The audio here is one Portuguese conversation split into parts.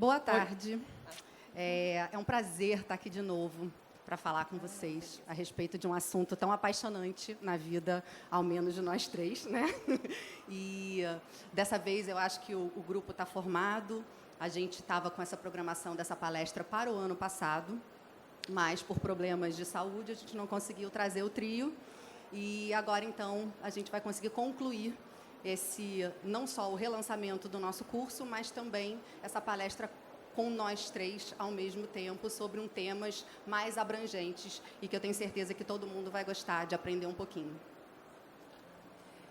Boa tarde. É um prazer estar aqui de novo para falar com vocês a respeito de um assunto tão apaixonante na vida, ao menos de nós três, né? E dessa vez eu acho que o grupo está formado. A gente estava com essa programação dessa palestra para o ano passado, mas por problemas de saúde a gente não conseguiu trazer o trio. E agora, então, a gente vai conseguir concluir não só o relançamento do nosso curso, mas também essa palestra com nós três ao mesmo tempo, sobre temas mais abrangentes e que eu tenho certeza que todo mundo vai gostar de aprender um pouquinho.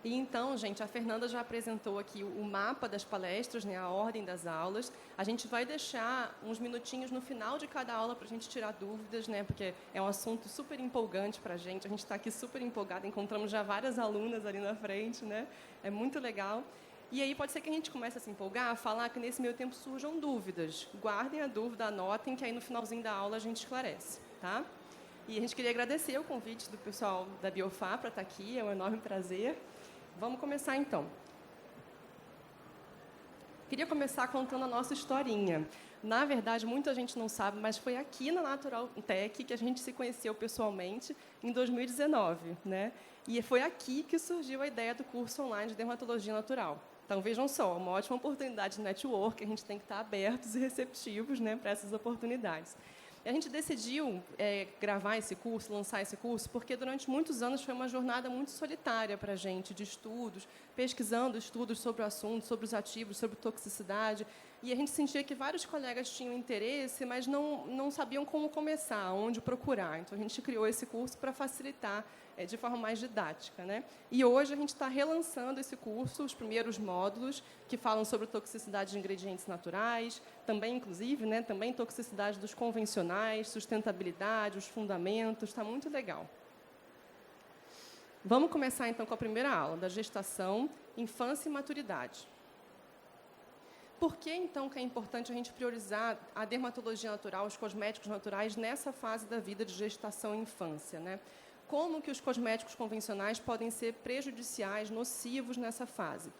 E então, gente, a Fernanda já apresentou aqui o mapa das palestras, né, a ordem das aulas. A gente vai deixar uns minutinhos no final de cada aula para a gente tirar dúvidas, né, porque é um assunto super empolgante para a gente está aqui super empolgada, encontramos já várias alunas ali na frente, né, é muito legal. E aí pode ser que a gente comece a se empolgar, a falar que nesse meio tempo surjam dúvidas. Guardem a dúvida, anotem, que aí no finalzinho da aula a gente esclarece, tá? E a gente queria agradecer o convite do pessoal da Biofá para estar aqui, é um enorme prazer. Vamos começar, então. Queria começar contando a nossa historinha. Na verdade, muita gente não sabe, mas foi aqui na Natural Tech que a gente se conheceu pessoalmente em 2019, né? E foi aqui que surgiu a ideia do curso online de dermatologia natural. Então, vejam só, uma ótima oportunidade de network, a gente tem que estar abertos e receptivos, né, para essas oportunidades. A gente decidiu gravar esse curso, lançar esse curso, porque durante muitos anos foi uma jornada muito solitária para a gente, de estudos, pesquisando estudos sobre o assunto, sobre os ativos, sobre toxicidade, e a gente sentia que vários colegas tinham interesse, mas não sabiam como começar, onde procurar. Então, a gente criou esse curso para facilitar de forma mais didática, né? E hoje a gente está relançando esse curso, os primeiros módulos, que falam sobre toxicidade de ingredientes naturais, também, inclusive, né, também toxicidade dos convencionais, sustentabilidade, os fundamentos, está muito legal. Vamos começar, então, com a primeira aula, da gestação, infância e maturidade. Por que, então, que é importante a gente priorizar a dermatologia natural, os cosméticos naturais, nessa fase da vida de gestação e infância, né? Como que os cosméticos convencionais podem ser prejudiciais, nocivos nessa fase?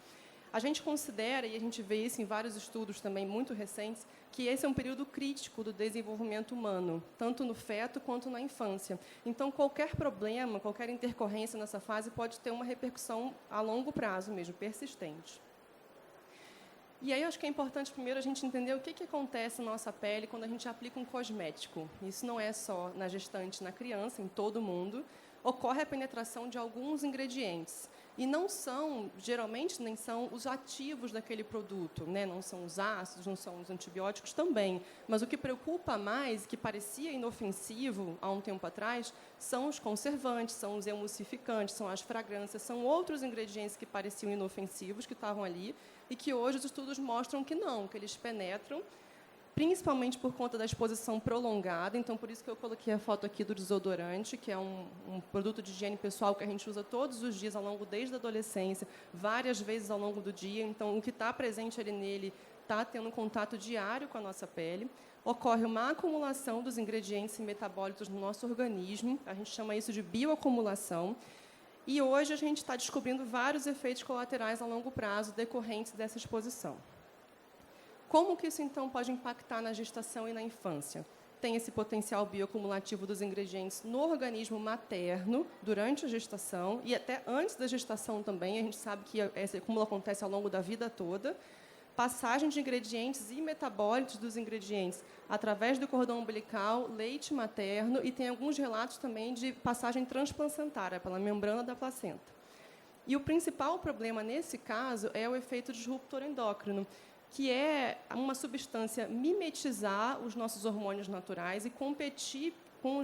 A gente considera, e a gente vê isso em vários estudos também muito recentes, que esse é um período crítico do desenvolvimento humano, tanto no feto quanto na infância. Então, qualquer problema, qualquer intercorrência nessa fase pode ter uma repercussão a longo prazo mesmo, persistente. E aí, eu acho que é importante, primeiro, a gente entender o que acontece na nossa pele quando a gente aplica um cosmético. Isso não é só na gestante, na criança, em todo mundo. Ocorre a penetração de alguns ingredientes. E não são, geralmente, nem são os ativos daquele produto, né? Não são os ácidos, não são os antibióticos também. Mas o que preocupa mais, que parecia inofensivo há um tempo atrás, são os conservantes, são os emulsificantes, são as fragrâncias, são outros ingredientes que pareciam inofensivos, que estavam ali, e que hoje os estudos mostram que não, que eles penetram, principalmente por conta da exposição prolongada. Então, por isso que eu coloquei a foto aqui do desodorante, que é um produto de higiene pessoal que a gente usa todos os dias, desde a adolescência, várias vezes ao longo do dia. Então, o que está presente ali nele está tendo um contato diário com a nossa pele. Ocorre uma acumulação dos ingredientes e metabólitos no nosso organismo, a gente chama isso de bioacumulação. E hoje a gente está descobrindo vários efeitos colaterais a longo prazo decorrentes dessa exposição. Como que isso, então, pode impactar na gestação e na infância? Tem esse potencial bioacumulativo dos ingredientes no organismo materno, durante a gestação, e até antes da gestação também. A gente sabe que esse acúmulo acontece ao longo da vida toda. Passagem de ingredientes e metabólitos dos ingredientes através do cordão umbilical, leite materno, e tem alguns relatos também de passagem transplacentária, pela membrana da placenta. E o principal problema, nesse caso, é o efeito disruptor endócrino, que é uma substância mimetizar os nossos hormônios naturais e competir com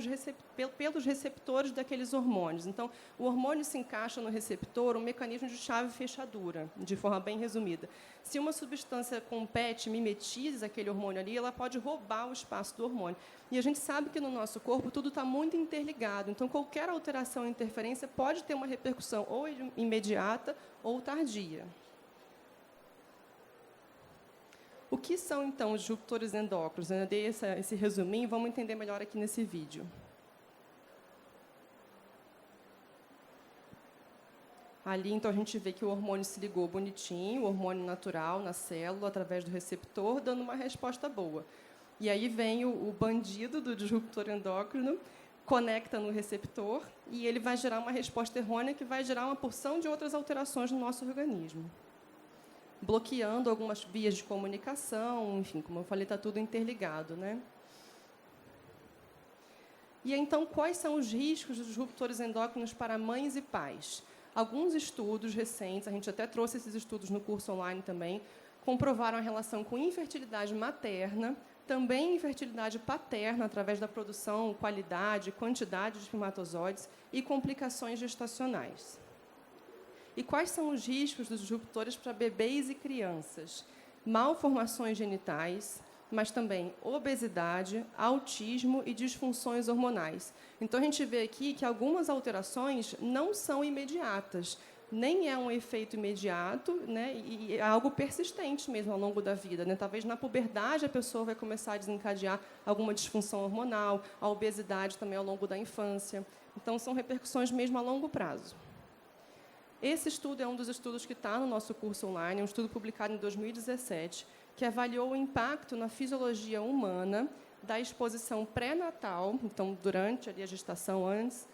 pelos receptores daqueles hormônios. Então, o hormônio se encaixa no receptor, um mecanismo de chave e fechadura, de forma bem resumida. Se uma substância compete, mimetiza aquele hormônio ali, ela pode roubar o espaço do hormônio. E a gente sabe que no nosso corpo tudo está muito interligado. Então, qualquer alteração ou interferência pode ter uma repercussão ou imediata ou tardia. O que são, então, os disruptores endócrinos? Eu dei esse resuminho, vamos entender melhor aqui nesse vídeo. Ali, então, a gente vê que o hormônio se ligou bonitinho, o hormônio natural na célula, através do receptor, dando uma resposta boa. E aí vem o bandido do disruptor endócrino, conecta no receptor, e ele vai gerar uma resposta errônea que vai gerar uma porção de outras alterações no nosso organismo, bloqueando algumas vias de comunicação, enfim, como eu falei, está tudo interligado, né? E, então, quais são os riscos dos disruptores endócrinos para mães e pais? Alguns estudos recentes, a gente até trouxe esses estudos no curso online também, comprovaram a relação com infertilidade materna, também infertilidade paterna, através da produção, qualidade, quantidade de espermatozoides e complicações gestacionais. E quais são os riscos dos disruptores para bebês e crianças? Malformações genitais, mas também obesidade, autismo e disfunções hormonais. Então, a gente vê aqui que algumas alterações não são imediatas, nem é um efeito imediato, né, e é algo persistente mesmo ao longo da vida, né? Talvez na puberdade a pessoa vai começar a desencadear alguma disfunção hormonal, a obesidade também ao longo da infância. Então, são repercussões mesmo a longo prazo. Esse estudo é um dos estudos que está no nosso curso online, é um estudo publicado em 2017, que avaliou o impacto na fisiologia humana da exposição pré-natal, então, durante ali, a gestação, antes,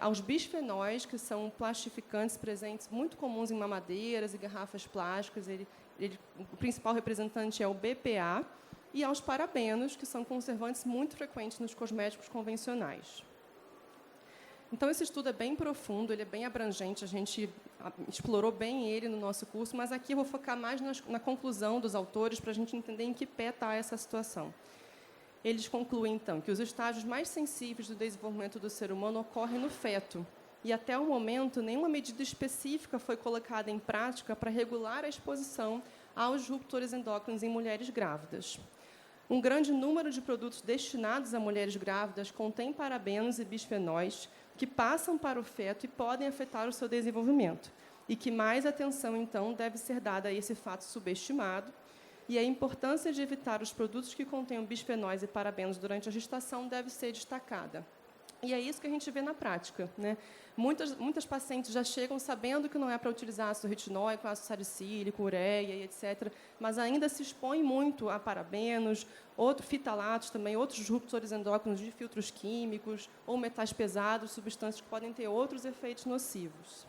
aos bisfenóis, que são plastificantes presentes muito comuns em mamadeiras e garrafas plásticas. O principal representante é o BPA, e aos parabenos, que são conservantes muito frequentes nos cosméticos convencionais. Então, esse estudo é bem profundo, ele é bem abrangente, a gente explorou bem ele no nosso curso, mas aqui eu vou focar mais na conclusão dos autores, para a gente entender em que pé está essa situação. Eles concluem, então, que os estágios mais sensíveis do desenvolvimento do ser humano ocorrem no feto, e, até o momento, nenhuma medida específica foi colocada em prática para regular a exposição aos disruptores endócrinos em mulheres grávidas. Um grande número de produtos destinados a mulheres grávidas contém parabenos e bisfenóis que passam para o feto e podem afetar o seu desenvolvimento, e que mais atenção, então, deve ser dada a esse fato subestimado, e a importância de evitar os produtos que contenham bisfenóis e parabenos durante a gestação deve ser destacada. E é isso que a gente vê na prática, né? Muitas pacientes já chegam sabendo que não é para utilizar ácido retinóico, ácido salicílico, ureia, e etc., mas ainda se expõem muito a parabenos, fitalatos também, outros disruptores endócrinos de filtros químicos, ou metais pesados, substâncias que podem ter outros efeitos nocivos.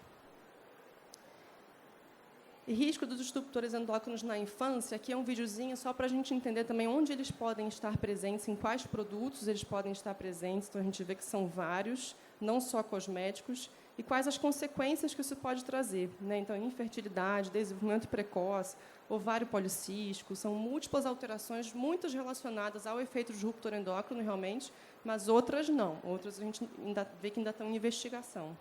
E risco dos disruptores endócrinos na infância, aqui é um videozinho só para a gente entender também onde eles podem estar presentes, em quais produtos eles podem estar presentes. Então, a gente vê que são vários, não só cosméticos, e quais as consequências que isso pode trazer, né? Então, infertilidade, desenvolvimento precoce, ovário policístico, são múltiplas alterações, muitas relacionadas ao efeito disruptor endócrino, realmente, mas outras não. Outras a gente ainda vê que ainda estão em investigação.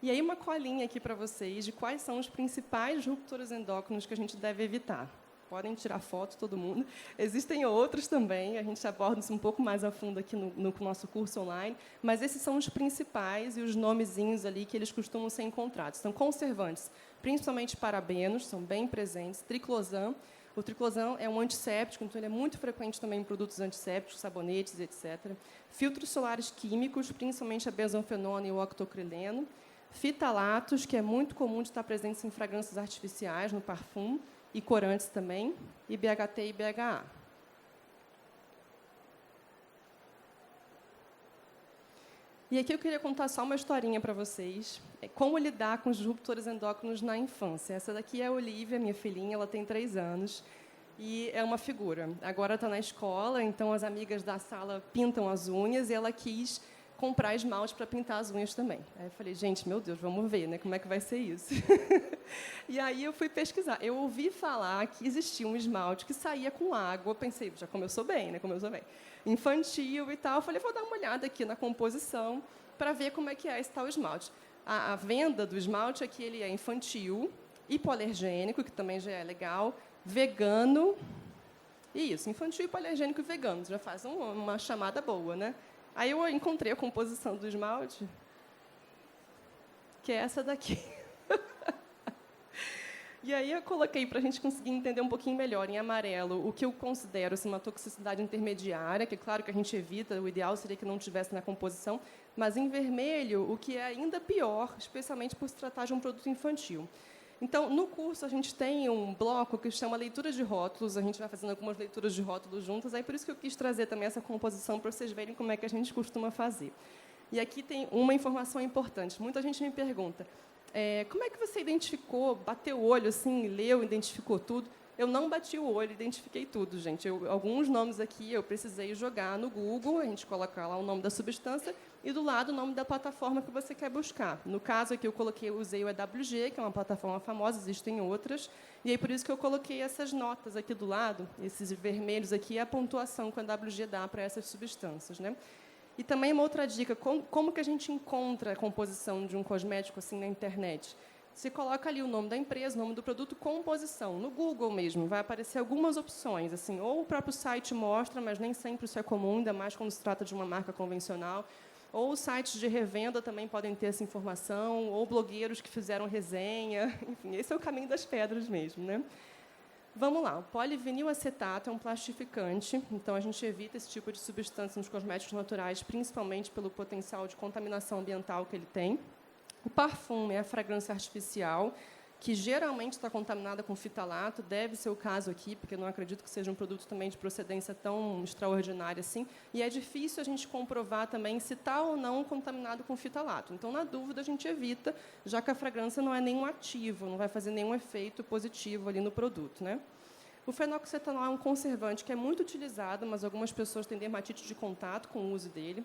E aí, uma colinha aqui para vocês de quais são os principais disruptores endócrinos que a gente deve evitar. Podem tirar foto, todo mundo. Existem outros também, a gente aborda isso um pouco mais a fundo aqui no nosso curso online, mas esses são os principais e os nomezinhos ali que eles costumam ser encontrados. São conservantes, principalmente parabenos, são bem presentes, triclosan. O triclosan é um antisséptico, então ele é muito frequente também em produtos antissépticos, sabonetes, etc. Filtros solares químicos, principalmente a benzonfenona e o octocrileno. Fitalatos, que é muito comum de estar presentes em fragrâncias artificiais, no parfum, e corantes também, e BHT e BHA. E aqui eu queria contar só uma historinha para vocês. Como lidar com os disruptores endócrinos na infância. Essa daqui é a Olivia, minha filhinha, ela tem 3 anos, e é uma figura. Agora está na escola, então as amigas da sala pintam as unhas, e ela quis comprar esmalte para pintar as unhas também. Aí eu falei, gente, meu Deus, vamos ver, né, como é que vai ser isso. E aí eu fui pesquisar. Eu ouvi falar que existia um esmalte que saía com água. Eu pensei, já começou bem, né, começou bem. Infantil e tal. Eu falei, vou dar uma olhada aqui na composição para ver como é que é esse tal esmalte. A venda do esmalte é que ele é infantil, hipoalergênico, que também já é legal, vegano. Isso, infantil, hipoalergênico e vegano. Já faz uma chamada boa, né? Aí eu encontrei a composição do esmalte, que é essa daqui. E aí eu coloquei, para a gente conseguir entender um pouquinho melhor, em amarelo, o que eu considero assim, uma toxicidade intermediária, que claro que a gente evita, o ideal seria que não tivesse na composição, mas em vermelho, o que é ainda pior, especialmente por se tratar de um produto infantil. Então, no curso, a gente tem um bloco que chama leitura de rótulos, a gente vai fazendo algumas leituras de rótulos juntas, aí por isso que eu quis trazer também essa composição, para vocês verem como é que a gente costuma fazer. E aqui tem uma informação importante. Muita gente me pergunta, como é que você identificou, bateu o olho, assim, leu, identificou tudo? Eu não bati o olho, identifiquei tudo, gente. Alguns nomes aqui eu precisei jogar no Google, a gente coloca lá o nome da substância e do lado o nome da plataforma que você quer buscar. No caso aqui eu usei o EWG, que é uma plataforma famosa, existem outras, e aí por isso que eu coloquei essas notas aqui do lado, esses vermelhos aqui, é a pontuação que o EWG dá para essas substâncias, né? E também uma outra dica, como que a gente encontra a composição de um cosmético assim na internet? Você coloca ali o nome da empresa, o nome do produto, composição. No Google mesmo, vai aparecer algumas opções, assim, ou o próprio site mostra, mas nem sempre isso é comum, ainda mais quando se trata de uma marca convencional, ou sites de revenda também podem ter essa informação, ou blogueiros que fizeram resenha, enfim, esse é o caminho das pedras mesmo, né? Vamos lá, o polivinilacetato é um plastificante, então a gente evita esse tipo de substância nos cosméticos naturais, principalmente pelo potencial de contaminação ambiental que ele tem. O perfume é a fragrância artificial, que geralmente está contaminada com fitalato, deve ser o caso aqui, porque eu não acredito que seja um produto também de procedência tão extraordinária assim, e é difícil a gente comprovar também se está ou não contaminado com fitalato. Então, na dúvida, a gente evita, já que a fragrância não é nenhum ativo, não vai fazer nenhum efeito positivo ali no produto, né? O fenoxetanol é um conservante que é muito utilizado, mas algumas pessoas têm dermatite de contato com o uso dele.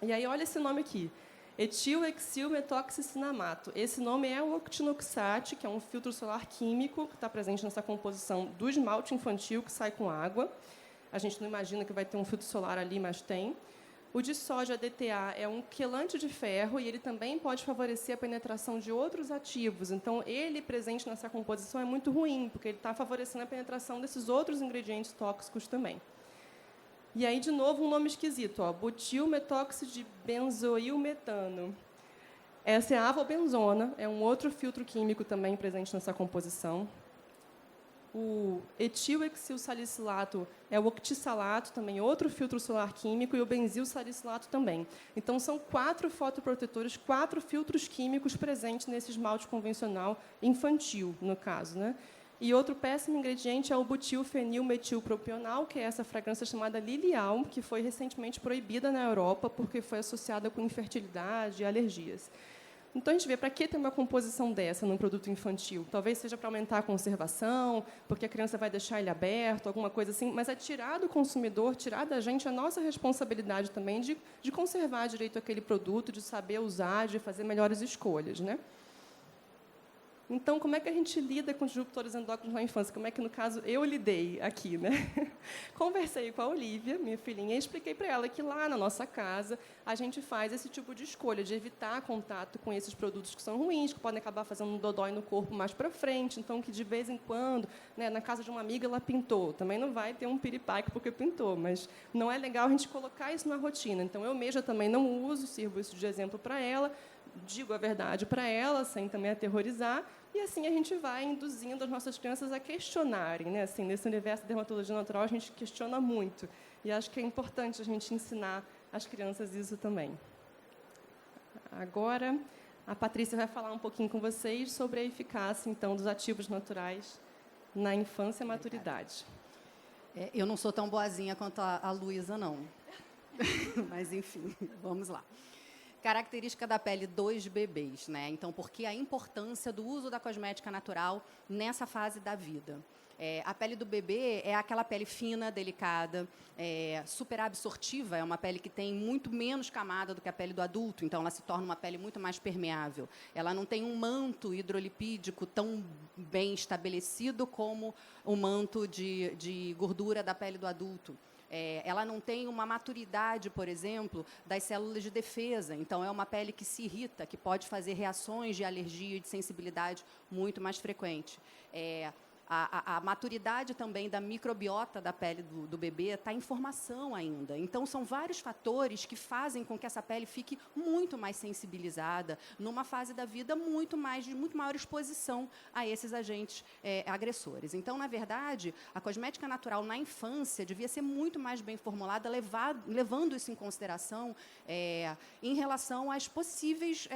E aí, olha esse nome aqui. Etilhexilmetoxicinamato. Esse nome é o octinoxate, que é um filtro solar químico que está presente nessa composição do esmalte infantil que sai com água. A gente não imagina que vai ter um filtro solar ali, mas tem. O disódio DTA é um quelante de ferro e ele também pode favorecer a penetração de outros ativos. Então, ele presente nessa composição é muito ruim, porque ele está favorecendo a penetração desses outros ingredientes tóxicos também. E aí, de novo, um nome esquisito, ó, butilmetóxido-benzoilmetano. Essa é a avobenzona, é um outro filtro químico também presente nessa composição. O etilhexilsalicilato é o octissalato, também outro filtro solar químico, e o benzilsalicilato também. Então, são 4 fotoprotetores, 4 filtros químicos presentes nesse esmalte convencional infantil, no caso, né? E outro péssimo ingrediente é o butilfenilmetilpropional, que é essa fragrância chamada Lilial, que foi recentemente proibida na Europa porque foi associada com infertilidade e alergias. Então, a gente vê, para que ter uma composição dessa num produto infantil? Talvez seja para aumentar a conservação, porque a criança vai deixar ele aberto, alguma coisa assim, mas é tirar do consumidor, tirar da gente a nossa responsabilidade também de conservar direito aquele produto, de saber usar, de fazer melhores escolhas, né? Então, como é que a gente lida com disruptores endócrinos na infância? Como é que, no caso, eu lidei aqui, né? Conversei com a Olivia, minha filhinha, e expliquei para ela que lá na nossa casa a gente faz esse tipo de escolha, de evitar contato com esses produtos que são ruins, que podem acabar fazendo um dodói no corpo mais para frente, então que, de vez em quando, né, na casa de uma amiga, ela pintou. Também não vai ter um piripaque porque pintou, mas não é legal a gente colocar isso na rotina. Então, eu mesma também não uso, sirvo isso de exemplo para ela, digo a verdade para ela, sem também aterrorizar, e assim a gente vai induzindo as nossas crianças a questionarem, né? Assim, nesse universo da dermatologia natural, a gente questiona muito, e acho que é importante a gente ensinar às crianças isso também. Agora, a Patrícia vai falar um pouquinho com vocês sobre a eficácia, então, dos ativos naturais na infância e maturidade. Eu não sou tão boazinha quanto a Luísa, não. Mas, enfim, vamos lá. Característica da pele dos bebês, né? Então, por que a importância do uso da cosmética natural nessa fase da vida? A pele do bebê é aquela pele fina, delicada, super absortiva, é uma pele que tem muito menos camada do que a pele do adulto, então ela se torna uma pele muito mais permeável. Ela não tem um manto hidrolipídico tão bem estabelecido como o manto de gordura da pele do adulto. Ela não tem uma maturidade, por exemplo, das células de defesa. Então, é uma pele que se irrita, que pode fazer reações de alergia e de sensibilidade muito mais frequentes. A maturidade também da microbiota da pele do bebê está em formação ainda. Então, são vários fatores que fazem com que essa pele fique muito mais sensibilizada numa fase da vida de muito maior exposição a esses agentes agressores. Então, na verdade, a cosmética natural na infância devia ser muito mais bem formulada, levando isso em consideração em relação às possíveis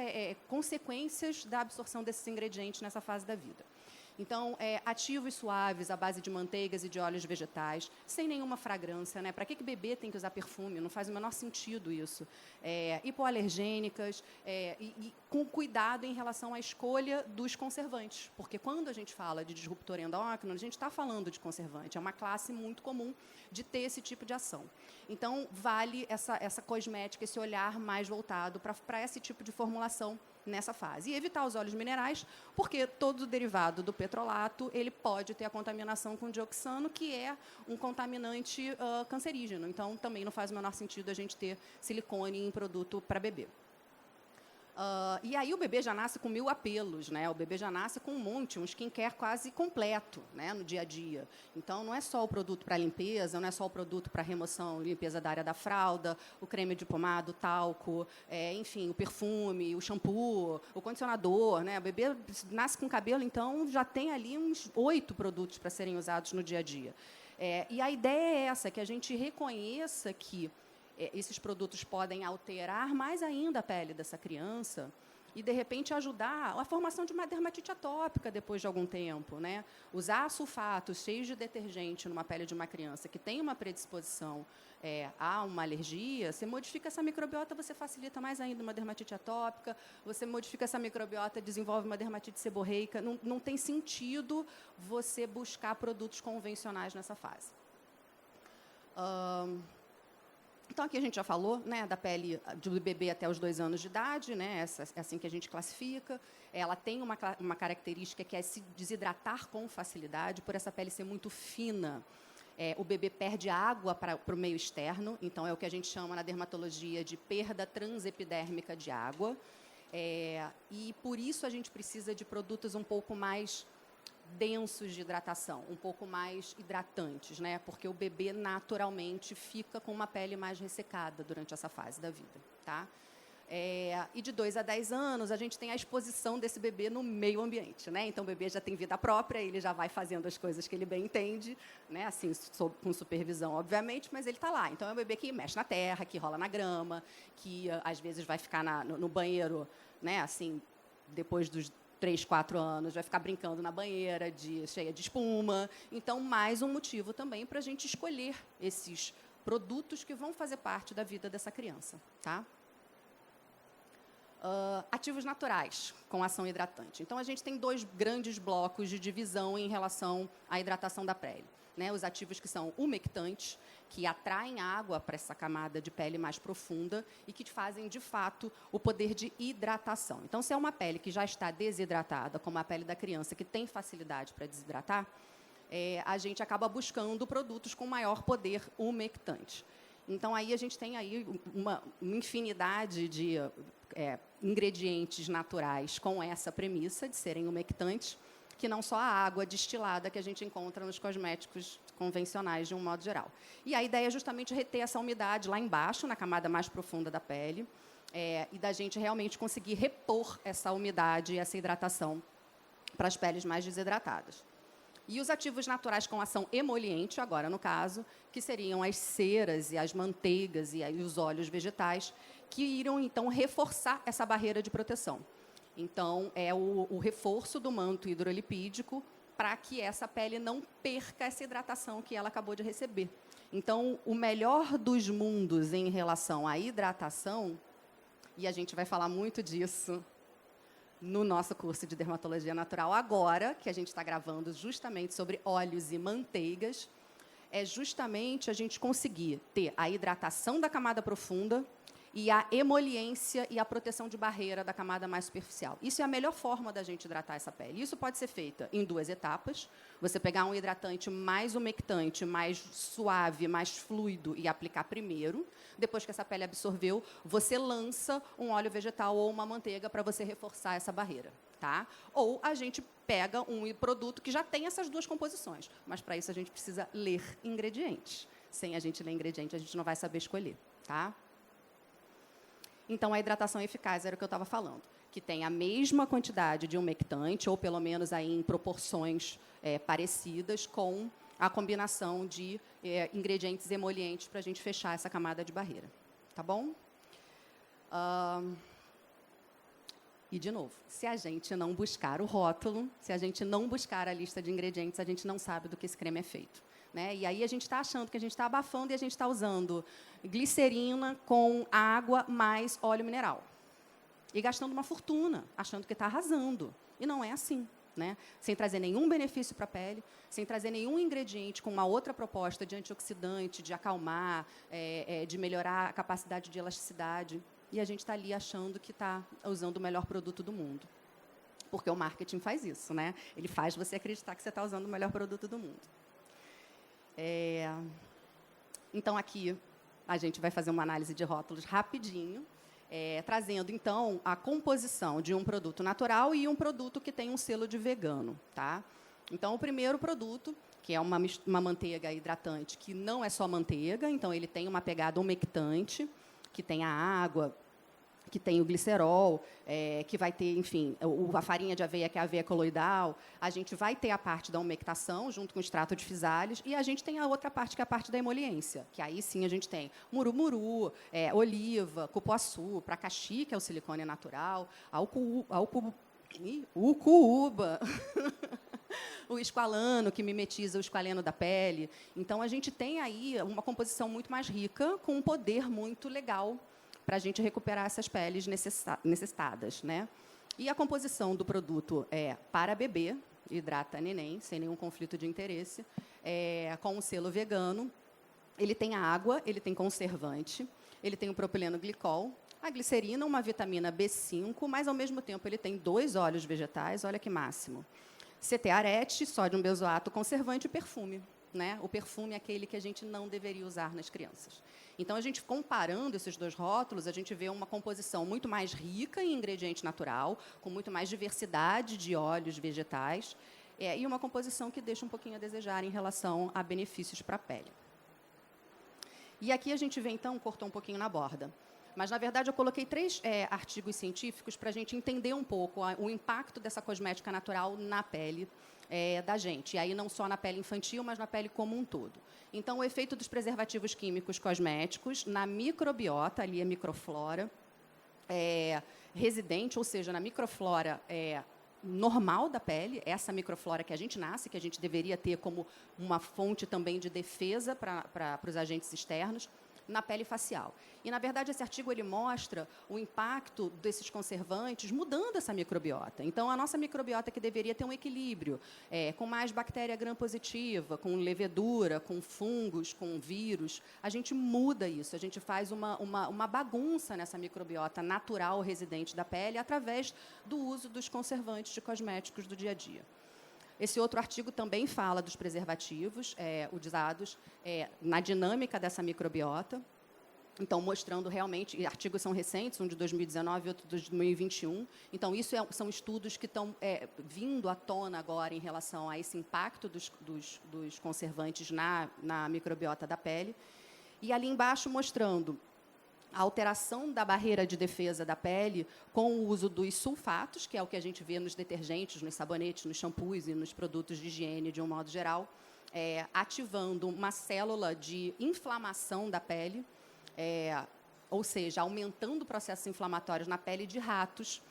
consequências da absorção desses ingredientes nessa fase da vida. Então, ativos suaves à base de manteigas e de óleos vegetais, sem nenhuma fragrância, né? Para que bebê tem que usar perfume? Não faz o menor sentido isso. Hipoalergênicas e com cuidado em relação à escolha dos conservantes. Porque quando a gente fala de disruptor endócrino, a gente está falando de conservante. É uma classe muito comum de ter esse tipo de ação. Então, vale essa cosmética, esse olhar mais voltado para esse tipo de formulação nessa fase. E evitar os óleos minerais, porque todo derivado do petrolato ele pode ter a contaminação com dioxano, que é um contaminante cancerígeno. Então, também não faz o menor sentido a gente ter silicone em produto para bebê. E aí o bebê já nasce com 1000 apelos, né? O bebê já nasce com um skincare quase completo, né, no dia a dia. Então, não é só o produto para limpeza, não é só o produto para remoção, limpeza da área da fralda, o creme de pomada, o talco, enfim, o perfume, o shampoo, o condicionador, né? O bebê nasce com cabelo, então já tem ali uns 8 produtos para serem usados no dia a dia. E a ideia é essa, que a gente reconheça que esses produtos podem alterar mais ainda a pele dessa criança e, de repente, ajudar a formação de uma dermatite atópica depois de algum tempo, né? Usar sulfatos cheios de detergente numa pele de uma criança que tem uma predisposição a uma alergia, você modifica essa microbiota, você facilita mais ainda uma dermatite atópica, você modifica essa microbiota, desenvolve uma dermatite seborreica. Não tem sentido você buscar produtos convencionais nessa fase. Então, aqui a gente já falou, né, da pele do bebê até os 2 anos de idade, né, é assim que a gente classifica. Ela tem uma característica que é se desidratar com facilidade, por essa pele ser muito fina. O bebê perde água para o meio externo, então é o que a gente chama na dermatologia de perda transepidérmica de água. E, por isso, a gente precisa de produtos um pouco mais densos de hidratação, um pouco mais hidratantes, né? Porque o bebê naturalmente fica com uma pele mais ressecada durante essa fase da vida, tá? E de 2 a 10 anos, a gente tem a exposição desse bebê no meio ambiente, né? Então, o bebê já tem vida própria, ele já vai fazendo as coisas que ele bem entende, né? Assim, com supervisão, obviamente, mas ele está lá. Então, é um bebê que mexe na terra, que rola na grama, que, às vezes, vai ficar no banheiro, né? Assim, depois dos 3, 4 anos, vai ficar brincando na banheira cheia de espuma. Então, mais um motivo também para a gente escolher esses produtos que vão fazer parte da vida dessa criança, tá? Ativos naturais com ação hidratante. Então, a gente tem 2 grandes blocos de divisão em relação à hidratação da pele, né? Os ativos que são umectantes, que atraem água para essa camada de pele mais profunda e que fazem, de fato, o poder de hidratação. Então, se é uma pele que já está desidratada, como a pele da criança, que tem facilidade para desidratar, a gente acaba buscando produtos com maior poder umectante. Então, aí a gente tem aí uma infinidade de ingredientes naturais com essa premissa de serem umectantes, que não só a água destilada que a gente encontra nos cosméticos convencionais, de um modo geral. E a ideia é justamente reter essa umidade lá embaixo, na camada mais profunda da pele, e da gente realmente conseguir repor essa umidade e essa hidratação para as peles mais desidratadas. E os ativos naturais com ação emoliente, agora no caso, que seriam as ceras e as manteigas e os óleos vegetais, que irão, então, reforçar essa barreira de proteção. Então, é o reforço do manto hidrolipídico para que essa pele não perca essa hidratação que ela acabou de receber. Então, o melhor dos mundos em relação à hidratação, e a gente vai falar muito disso no nosso curso de Dermatologia Natural agora, que a gente está gravando justamente sobre óleos e manteigas, é justamente a gente conseguir ter a hidratação da camada profunda e a emoliência e a proteção de barreira da camada mais superficial. Isso é a melhor forma da gente hidratar essa pele. Isso pode ser feito em 2 etapas. Você pegar um hidratante mais umectante, mais suave, mais fluido e aplicar primeiro. Depois que essa pele absorveu, você lança um óleo vegetal ou uma manteiga para você reforçar essa barreira. Tá? Ou a gente pega um produto que já tem essas 2 composições. Mas, para isso, a gente precisa ler ingredientes. Sem a gente ler ingrediente, a gente não vai saber escolher. Tá? Então, a hidratação eficaz era o que eu estava falando, que tem a mesma quantidade de umectante, ou pelo menos aí em proporções parecidas, com a combinação de ingredientes emolientes para a gente fechar essa camada de barreira. Tá bom? E, de novo, se a gente não buscar o rótulo, se a gente não buscar a lista de ingredientes, a gente não sabe do que esse creme é feito. Né? E aí a gente está achando que a gente está abafando e a gente está usando glicerina com água mais óleo mineral. E gastando uma fortuna, achando que está arrasando. E não é assim. Né? Sem trazer nenhum benefício para a pele, sem trazer nenhum ingrediente com uma outra proposta de antioxidante, de acalmar, de melhorar a capacidade de elasticidade. E a gente está ali achando que está usando o melhor produto do mundo. Porque o marketing faz isso. Né? Ele faz você acreditar que você está usando o melhor produto do mundo. Então, aqui, a gente vai fazer uma análise de rótulos rapidinho, trazendo, então, a composição de um produto natural e um produto que tem um selo de vegano. Tá? Então, o primeiro produto, que é uma manteiga hidratante, que não é só manteiga, então ele tem uma pegada umectante, que tem a água, que tem o glicerol, que vai ter, enfim, a farinha de aveia, que é a aveia coloidal. A gente vai ter a parte da umectação, junto com o extrato de fisales, e a gente tem a outra parte, que é a parte da emoliência, que aí sim a gente tem murumuru, oliva, cupuaçu, pracaxi, que é o silicone natural, ucuúba, o esqualano, que mimetiza o esqualeno da pele. Então, a gente tem aí uma composição muito mais rica, com um poder muito legal para a gente recuperar essas peles necessitadas. Né? E a composição do produto é para bebê, hidrata neném, sem nenhum conflito de interesse, com um selo vegano. Ele tem água, ele tem conservante, ele tem o propileno glicol, a glicerina, uma vitamina B5, mas, ao mesmo tempo, ele tem 2 óleos vegetais, olha que máximo. CT-arete, sódio benzoato, conservante e perfume. Né? O perfume é aquele que a gente não deveria usar nas crianças. Então, a gente, comparando esses 2 rótulos, a gente vê uma composição muito mais rica em ingrediente natural, com muito mais diversidade de óleos vegetais, e uma composição que deixa um pouquinho a desejar em relação a benefícios para a pele. E aqui a gente vê, então, cortou um pouquinho na borda. Mas, na verdade, eu coloquei 3 artigos científicos para a gente entender um pouco o impacto dessa cosmética natural na pele da gente. E aí não só na pele infantil, mas na pele como um todo. Então, o efeito dos preservativos químicos cosméticos na microbiota, ali a microflora, residente, ou seja, na microflora normal da pele, essa microflora que a gente nasce, que a gente deveria ter como uma fonte também de defesa para os agentes externos, na pele facial. E, na verdade, esse artigo ele mostra o impacto desses conservantes mudando essa microbiota. Então, a nossa microbiota, que deveria ter um equilíbrio, com mais bactéria gram-positiva, com levedura, com fungos, com vírus, a gente muda isso, a gente faz uma bagunça nessa microbiota natural residente da pele através do uso dos conservantes de cosméticos do dia a dia. Esse outro artigo também fala dos preservativos usados na dinâmica dessa microbiota. Então, mostrando realmente, e artigos são recentes, um de 2019 e outro de 2021. Então, isso são estudos que estão vindo à tona agora em relação a esse impacto dos conservantes na microbiota da pele. E ali embaixo mostrando a alteração da barreira de defesa da pele com o uso dos sulfatos, que é o que a gente vê nos detergentes, nos sabonetes, nos shampoos e nos produtos de higiene, de um modo geral, ativando uma célula de inflamação da pele, ou seja, aumentando processos inflamatórios na pele de ratos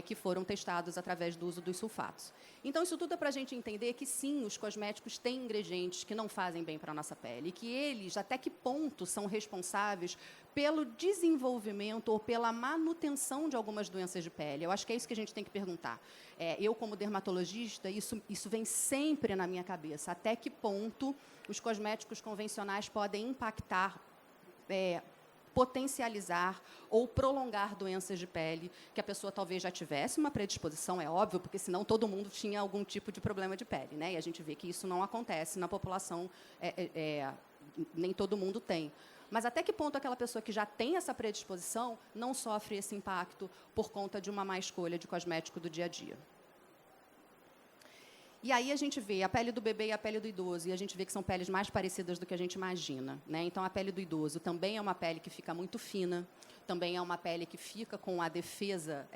que foram testados através do uso dos sulfatos. Então, isso tudo é para a gente entender que, sim, os cosméticos têm ingredientes que não fazem bem para a nossa pele, e que eles, até que ponto, são responsáveis pelo desenvolvimento ou pela manutenção de algumas doenças de pele. Eu acho que é isso que a gente tem que perguntar. Eu, como dermatologista, isso vem sempre na minha cabeça. Até que ponto os cosméticos convencionais podem impactar potencializar ou prolongar doenças de pele que a pessoa talvez já tivesse uma predisposição, é óbvio, porque senão todo mundo tinha algum tipo de problema de pele, né? E a gente vê que isso não acontece na população, nem todo mundo tem. Mas até que ponto aquela pessoa que já tem essa predisposição não sofre esse impacto por conta de uma má escolha de cosmético do dia a dia? E aí a gente vê a pele do bebê e a pele do idoso, e a gente vê que são peles mais parecidas do que a gente imagina, né? Então, a pele do idoso também é uma pele que fica muito fina, também é uma pele que fica com a defesa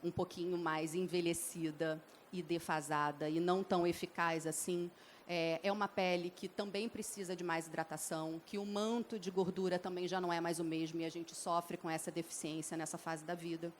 um pouquinho mais envelhecida e defasada, e não tão eficaz assim. É uma pele que também precisa de mais hidratação, que o manto de gordura também já não é mais o mesmo, e a gente sofre com essa deficiência nessa fase da vida.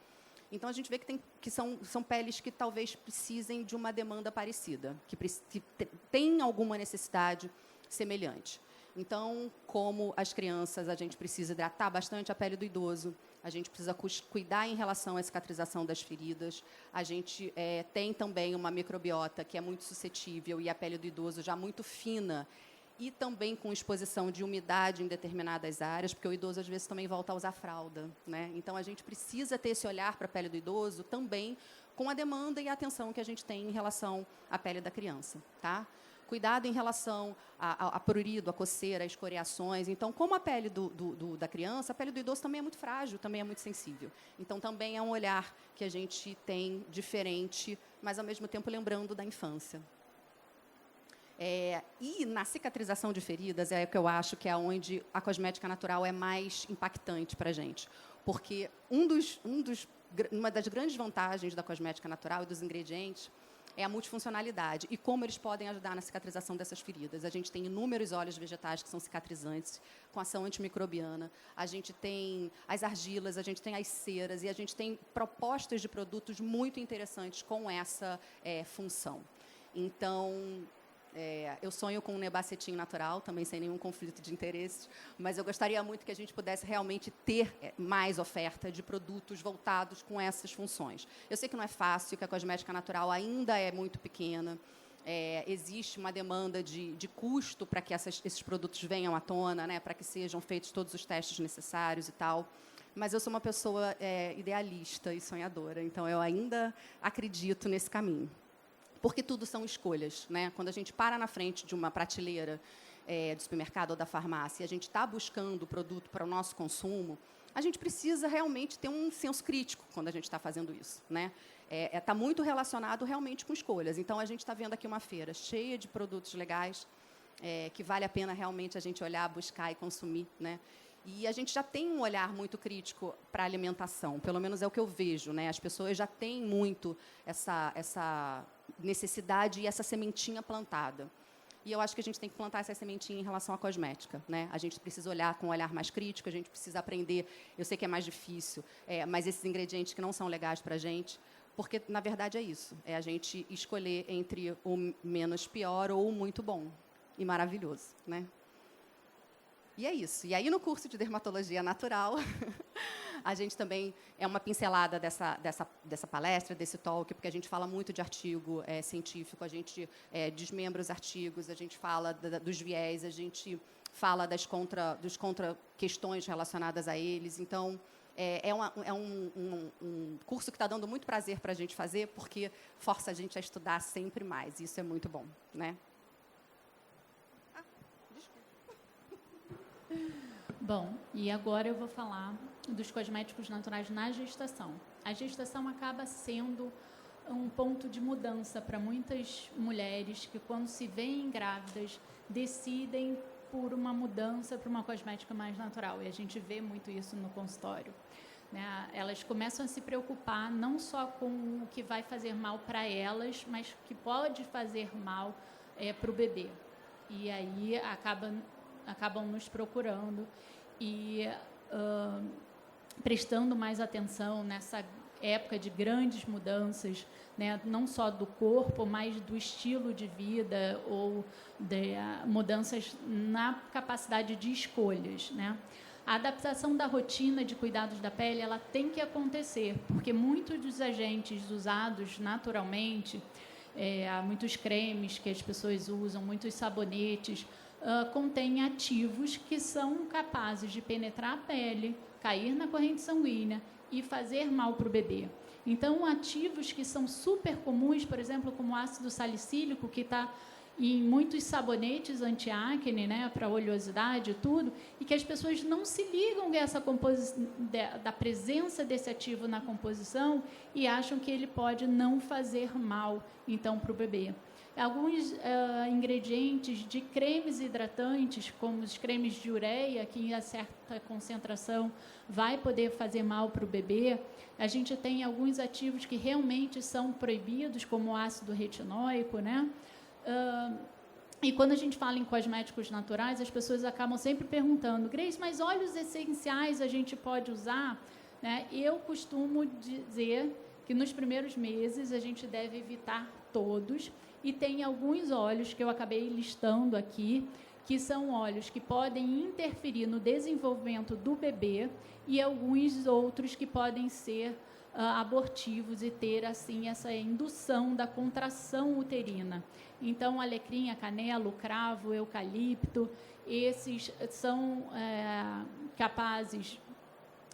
Então, a gente vê que são peles que talvez precisem de uma demanda parecida, que tem alguma necessidade semelhante. Então, como as crianças, a gente precisa hidratar bastante a pele do idoso, a gente precisa cuidar em relação à cicatrização das feridas, a gente tem também uma microbiota que é muito suscetível e a pele do idoso já muito fina, e também com exposição de umidade em determinadas áreas, porque o idoso, às vezes, também volta a usar fralda, né? Então, a gente precisa ter esse olhar para a pele do idoso também com a demanda e a atenção que a gente tem em relação à pele da criança, tá? Cuidado em relação a prurido, a coceira, a escoriações. Então, como a pele da criança, a pele do idoso também é muito frágil, também é muito sensível. Então, também é um olhar que a gente tem diferente, mas, ao mesmo tempo, lembrando da infância. E na cicatrização de feridas é o que eu acho que é onde a cosmética natural é mais impactante para a gente. Porque uma das grandes vantagens da cosmética natural e dos ingredientes é a multifuncionalidade e como eles podem ajudar na cicatrização dessas feridas. A gente tem inúmeros óleos vegetais que são cicatrizantes, com ação antimicrobiana. A gente tem as argilas, a gente tem as ceras e a gente tem propostas de produtos muito interessantes com essa função. Então, eu sonho com um nebacetim natural, também sem nenhum conflito de interesses, mas eu gostaria muito que a gente pudesse realmente ter mais oferta de produtos voltados com essas funções. Eu sei que não é fácil, que a cosmética natural ainda é muito pequena, existe uma demanda de custo para que esses produtos venham à tona, né, para que sejam feitos todos os testes necessários e tal. Mas eu sou uma pessoa idealista e sonhadora, então eu ainda acredito nesse caminho. Porque tudo são escolhas, né? Quando a gente para na frente de uma prateleira do supermercado ou da farmácia e a gente está buscando o produto para o nosso consumo, a gente precisa realmente ter um senso crítico quando a gente está fazendo isso, né? Está muito relacionado realmente com escolhas. Então, a gente está vendo aqui uma feira cheia de produtos legais que vale a pena realmente a gente olhar, buscar e consumir, né? E a gente já tem um olhar muito crítico para a alimentação, pelo menos é o que eu vejo, né? As pessoas já têm muito essa necessidade e essa sementinha plantada. E eu acho que a gente tem que plantar essa sementinha em relação à cosmética, né? A gente precisa olhar com um olhar mais crítico, a gente precisa aprender. Eu sei que é mais difícil, mas esses ingredientes que não são legais para a gente, porque, na verdade, é isso. É a gente escolher entre o menos pior ou o muito bom e maravilhoso, né? E é isso. E aí, no curso de dermatologia natural, a gente também é uma pincelada dessa palestra, desse talk, porque a gente fala muito de artigo científico, a gente desmembra os artigos, a gente fala dos viés, a gente fala dos contra-questões relacionadas a eles. Então, é um curso que está dando muito prazer para a gente fazer, porque força a gente a estudar sempre mais. Isso é muito bom, né? Bom, e agora eu vou falar dos cosméticos naturais na gestação. A gestação acaba sendo um ponto de mudança para muitas mulheres que, quando se veem grávidas, decidem por uma mudança para uma cosmética mais natural. E a gente vê muito isso no consultório, né? Elas começam a se preocupar não só com o que vai fazer mal para elas, mas que pode fazer mal para o bebê. E aí acabam nos procurando e prestando mais atenção nessa época de grandes mudanças, né, não só do corpo, mas do estilo de vida ou de mudanças na capacidade de escolhas, né? A adaptação da rotina de cuidados da pele, ela tem que acontecer, porque muitos dos agentes usados naturalmente, há muitos cremes que as pessoas usam, muitos sabonetes, contém ativos que são capazes de penetrar a pele, cair na corrente sanguínea e fazer mal para o bebê. Então, ativos que são super comuns, por exemplo, como o ácido salicílico, que está em muitos sabonetes anti-acne, né, para oleosidade e tudo, e que as pessoas não se ligam da presença desse ativo na composição e acham que ele pode não fazer mal, então, para o bebê. Alguns ingredientes de cremes hidratantes, como os cremes de ureia, que em certa concentração vai poder fazer mal para o bebê. A gente tem alguns ativos que realmente são proibidos, como o ácido retinóico, né? E quando a gente fala em cosméticos naturais, as pessoas acabam sempre perguntando: Grace, mas óleos essenciais a gente pode usar? Né? Eu costumo dizer que nos primeiros meses a gente deve evitar todos, e tem alguns óleos que eu acabei listando aqui, que são óleos que podem interferir no desenvolvimento do bebê, e alguns outros que podem ser abortivos e ter, assim, essa indução da contração uterina. Então, alecrim, a canela, o cravo, o eucalipto, esses são capazes,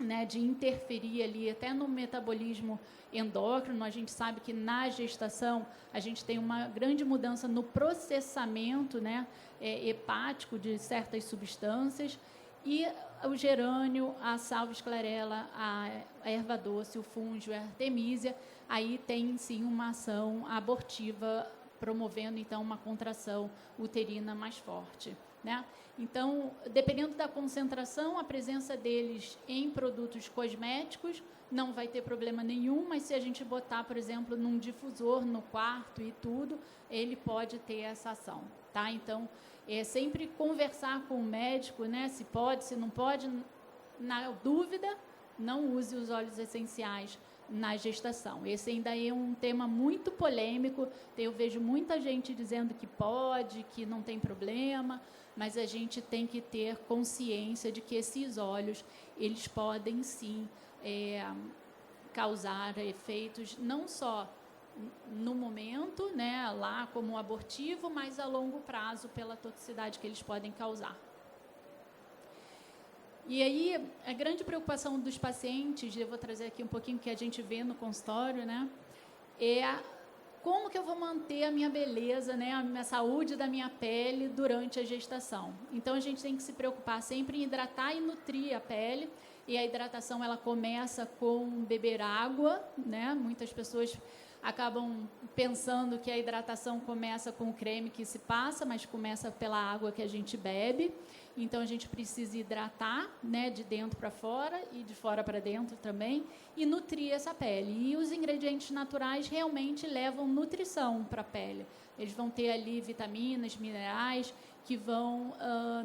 né, de interferir ali até no metabolismo endócrino. A gente sabe que na gestação a gente tem uma grande mudança no processamento, né, hepático de certas substâncias. E o gerânio, a salvia esclarella, a erva doce, o fúngio, a artemisia, aí tem sim uma ação abortiva, promovendo então uma contração uterina mais forte, né? Então, dependendo da concentração, a presença deles em produtos cosméticos não vai ter problema nenhum, mas se a gente botar, por exemplo, num difusor no quarto e tudo, ele pode ter essa ação, tá? Então, sempre conversar com o médico, né? Se pode, se não pode. Na dúvida, não use os óleos essenciais na gestação. Esse ainda é um tema muito polêmico. Eu vejo muita gente dizendo que pode, que não tem problema, mas a gente tem que ter consciência de que esses óleos, eles podem sim causar efeitos não só no momento, né, lá como abortivo, mas a longo prazo pela toxicidade que eles podem causar. E aí, a grande preocupação dos pacientes, eu vou trazer aqui um pouquinho que a gente vê no consultório, né, é como que eu vou manter a minha beleza, né, a minha saúde da minha pele durante a gestação. Então, a gente tem que se preocupar sempre em hidratar e nutrir a pele, e a hidratação ela começa com beber água, né, muitas pessoas acabam pensando que a hidratação começa com o creme que se passa, mas começa pela água que a gente bebe. Então, a gente precisa hidratar, né, de dentro para fora e de fora para dentro também, e nutrir essa pele. E os ingredientes naturais realmente levam nutrição para a pele. Eles vão ter ali vitaminas, minerais, que vão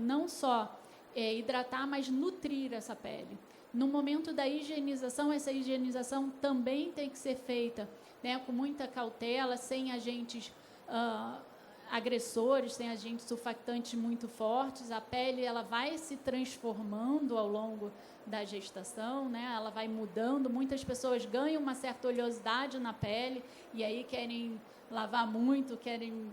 não só hidratar, mas nutrir essa pele. No momento da higienização, essa higienização também tem que ser feita, né, com muita cautela, sem agentes agressores, sem agentes surfactantes muito fortes. A pele ela vai se transformando ao longo da gestação, né? Ela vai mudando. Muitas pessoas ganham uma certa oleosidade na pele e aí querem lavar muito, querem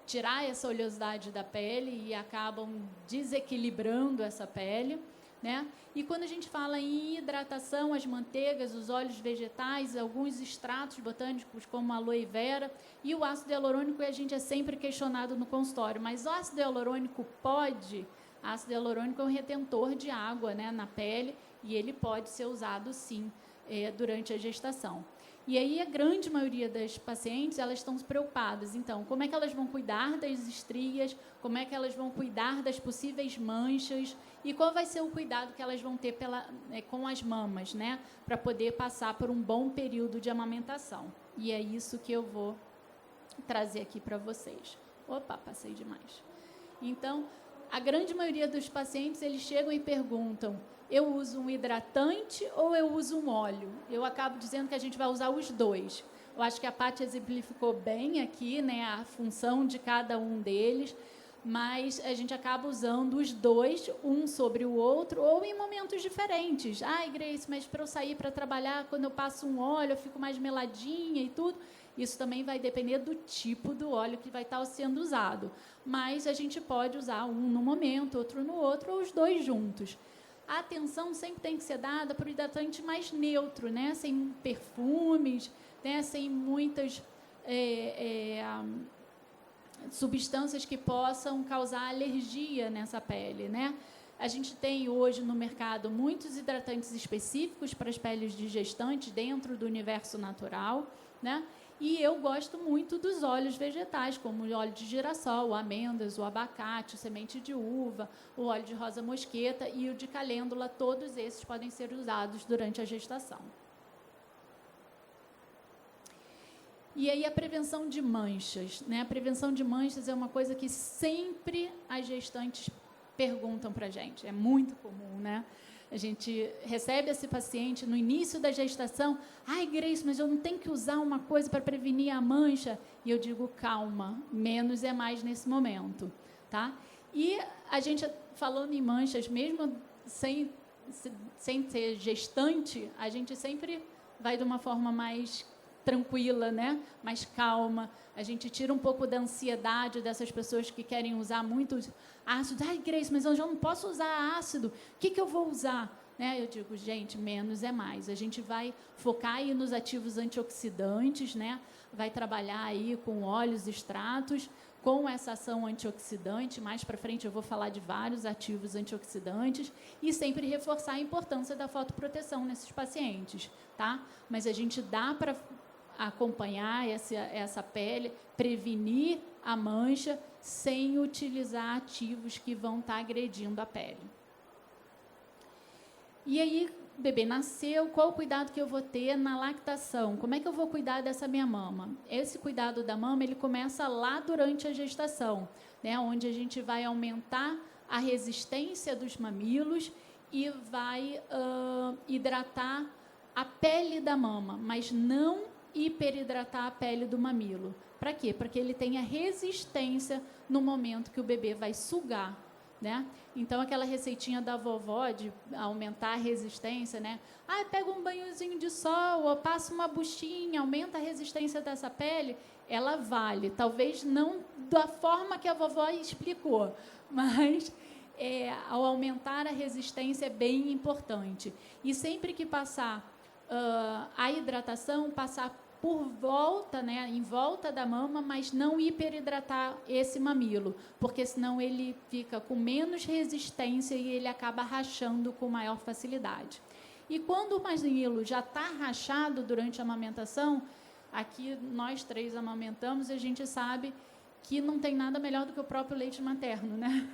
tirar essa oleosidade da pele e acabam desequilibrando essa pele, né? E quando a gente fala em hidratação, as manteigas, os óleos vegetais, alguns extratos botânicos como a aloe vera e o ácido hialurônico, a gente é sempre questionado no consultório, mas o ácido hialurônico pode? Ácido hialurônico é um retentor de água, né, na pele, e ele pode ser usado sim durante a gestação. E aí a grande maioria das pacientes, elas estão preocupadas. Então, como é que elas vão cuidar das estrias? Como é que elas vão cuidar das possíveis manchas? E qual vai ser o cuidado que elas vão ter com as mamas, né? Para poder passar por um bom período de amamentação. E é isso que eu vou trazer aqui para vocês. Opa, passei demais. Então, a grande maioria dos pacientes, eles chegam e perguntam: eu uso um hidratante ou eu uso um óleo? Eu acabo dizendo que a gente vai usar os dois. Eu acho que a Paty exemplificou bem aqui, né, a função de cada um deles, mas a gente acaba usando os dois, um sobre o outro, ou em momentos diferentes. Ai, Grace, mas para eu sair para trabalhar, quando eu passo um óleo, eu fico mais meladinha e tudo. Isso também vai depender do tipo do óleo que vai estar sendo usado. Mas a gente pode usar um no momento, outro no outro, ou os dois juntos. A atenção sempre tem que ser dada para o hidratante mais neutro, né? Sem perfumes, né? Sem muitas substâncias que possam causar alergia nessa pele, né? A gente tem hoje no mercado muitos hidratantes específicos para as peles de gestantes dentro do universo natural, né? E eu gosto muito dos óleos vegetais, como o óleo de girassol, o amêndoas, o abacate, o semente de uva, o óleo de rosa mosqueta e o de calêndula. Todos esses podem ser usados durante a gestação. E aí a prevenção de manchas, né? A prevenção de manchas é uma coisa que sempre as gestantes perguntam para a gente. É muito comum, né? A gente recebe esse paciente no início da gestação. Ai, Grace, mas eu não tenho que usar uma coisa para prevenir a mancha? E eu digo, calma, menos é mais nesse momento, tá? E a gente, falando em manchas, mesmo sem ser gestante, a gente sempre vai de uma forma mais tranquila, né? Mais calma. A gente tira um pouco da ansiedade dessas pessoas que querem usar muito ácido. Ai, Grace, mas eu já não posso usar ácido. O que eu vou usar? Né? Eu digo, gente, menos é mais. A gente vai focar aí nos ativos antioxidantes, né? Vai trabalhar aí com óleos, extratos, com essa ação antioxidante. Mais para frente eu vou falar de vários ativos antioxidantes e sempre reforçar a importância da fotoproteção nesses pacientes, tá? Mas a gente dá para acompanhar essa pele, prevenir a mancha sem utilizar ativos que vão estar agredindo a pele. E aí, o bebê nasceu, qual o cuidado que eu vou ter na lactação? Como é que eu vou cuidar dessa minha mama? Esse cuidado da mama, ele começa lá durante a gestação, né, onde a gente vai aumentar a resistência dos mamilos e vai hidratar a pele da mama, mas não hiperidratar a pele do mamilo. Para quê? Para que ele tenha resistência no momento que o bebê vai sugar, né? Então, aquela receitinha da vovó de aumentar a resistência, né? Ah, pega um banhozinho de sol, ou passa uma buchinha, aumenta a resistência dessa pele, ela vale. Talvez não da forma que a vovó explicou, mas ao aumentar a resistência é bem importante. E sempre que passar a hidratação, passar por volta, né, em volta da mama, mas não hiperidratar esse mamilo, porque senão ele fica com menos resistência e ele acaba rachando com maior facilidade. E quando o mamilo já está rachado durante a amamentação, aqui nós três amamentamos e a gente sabe que não tem nada melhor do que o próprio leite materno, né?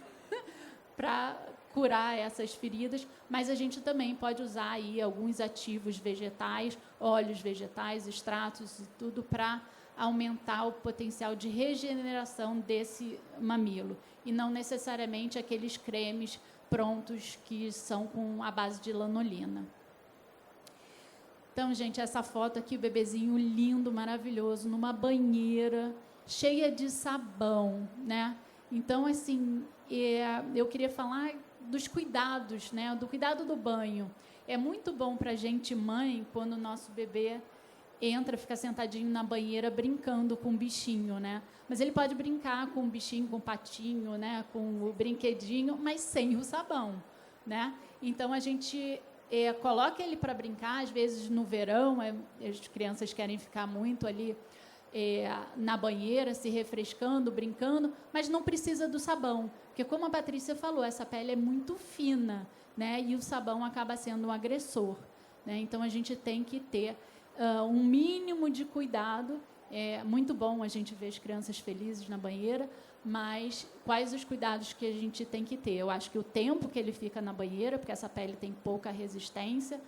Para curar essas feridas, mas a gente também pode usar aí alguns ativos vegetais, óleos vegetais, extratos e tudo para aumentar o potencial de regeneração desse mamilo e não necessariamente aqueles cremes prontos que são com a base de lanolina. Então, gente, essa foto aqui, o bebezinho lindo, maravilhoso, numa banheira cheia de sabão, né? Então, assim, eu queria falar dos cuidados, né? Do cuidado do banho. É muito bom para a gente, mãe, quando o nosso bebê entra, fica sentadinho na banheira brincando com o bichinho, né? Mas ele pode brincar com o bichinho, com o patinho, né? Com o brinquedinho, mas sem o sabão, né? Então, a gente coloca ele para brincar, às vezes no verão, as crianças querem ficar muito ali na banheira, se refrescando, brincando, mas não precisa do sabão, porque como a Patrícia falou, essa pele é muito fina, né? E o sabão acaba sendo um agressor, né? Então a gente tem que ter um mínimo de cuidado. É muito bom a gente ver as crianças felizes na banheira, mas quais os cuidados que a gente tem que ter? Eu acho que o tempo que ele fica na banheira, porque essa pele tem pouca resistência,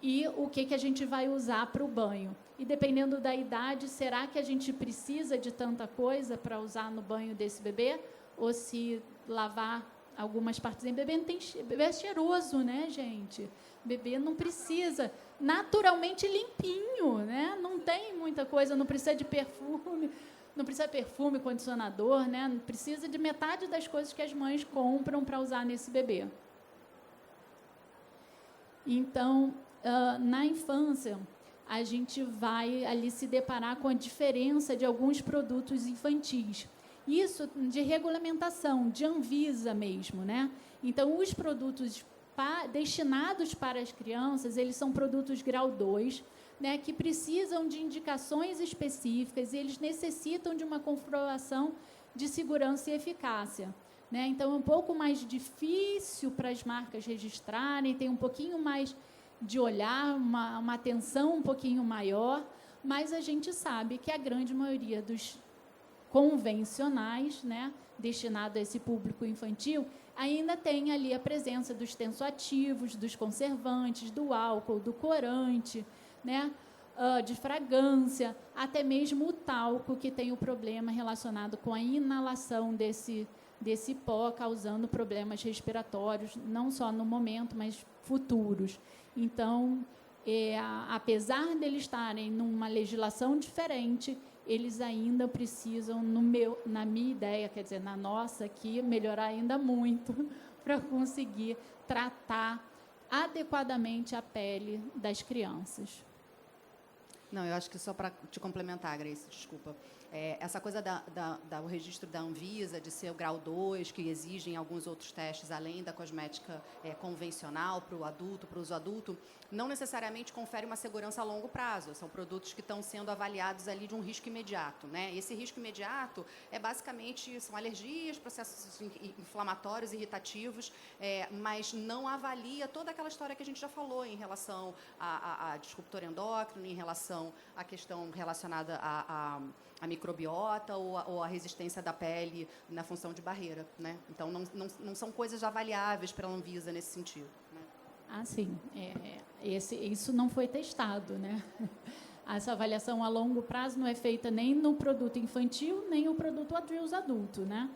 e o que a gente vai usar para o banho. E dependendo da idade, será que a gente precisa de tanta coisa para usar no banho desse bebê? Ou se lavar algumas partes? Bebê é cheiroso, né, gente? Bebê não precisa. Naturalmente limpinho, né? Não tem muita coisa, não precisa de perfume, não precisa de perfume, condicionador, né? Não precisa de metade das coisas que as mães compram para usar nesse bebê. Então, na infância, a gente vai ali se deparar com a diferença de alguns produtos infantis. Isso de regulamentação, de Anvisa mesmo, né? Então, os produtos destinados para as crianças, eles são produtos grau 2, né, que precisam de indicações específicas e eles necessitam de uma comprovação de segurança e eficácia, né? Então, é um pouco mais difícil para as marcas registrarem, tem um pouquinho mais de olhar, uma atenção um pouquinho maior, mas a gente sabe que a grande maioria dos convencionais, né, destinado a esse público infantil, ainda tem ali a presença dos tensoativos, dos conservantes, do álcool, do corante, né, de fragrância, até mesmo o talco, que tem o problema relacionado com a inalação desse pó, causando problemas respiratórios, não só no momento, mas futuros. Então, apesar deles estarem numa legislação diferente, eles ainda precisam, na minha ideia, quer dizer, na nossa aqui, melhorar ainda muito para conseguir tratar adequadamente a pele das crianças. Não, eu acho que só para te complementar, Grace, desculpa. Essa coisa do registro da Anvisa, de ser o grau 2, que exigem alguns outros testes, além da cosmética convencional para o adulto, para o uso adulto, não necessariamente confere uma segurança a longo prazo. São produtos que estão sendo avaliados ali de um risco imediato, né? Esse risco imediato basicamente são alergias, processos inflamatórios, irritativos, mas não avalia toda aquela história que a gente já falou em relação a disruptor endócrino, em relação à questão relacionada a microbiota ou a resistência da pele na função de barreira, né? Então, não são coisas avaliáveis pela Anvisa nesse sentido, né? Ah, sim. Isso não foi testado, né? Essa avaliação a longo prazo não é feita nem no produto infantil, nem no produto adulto, né?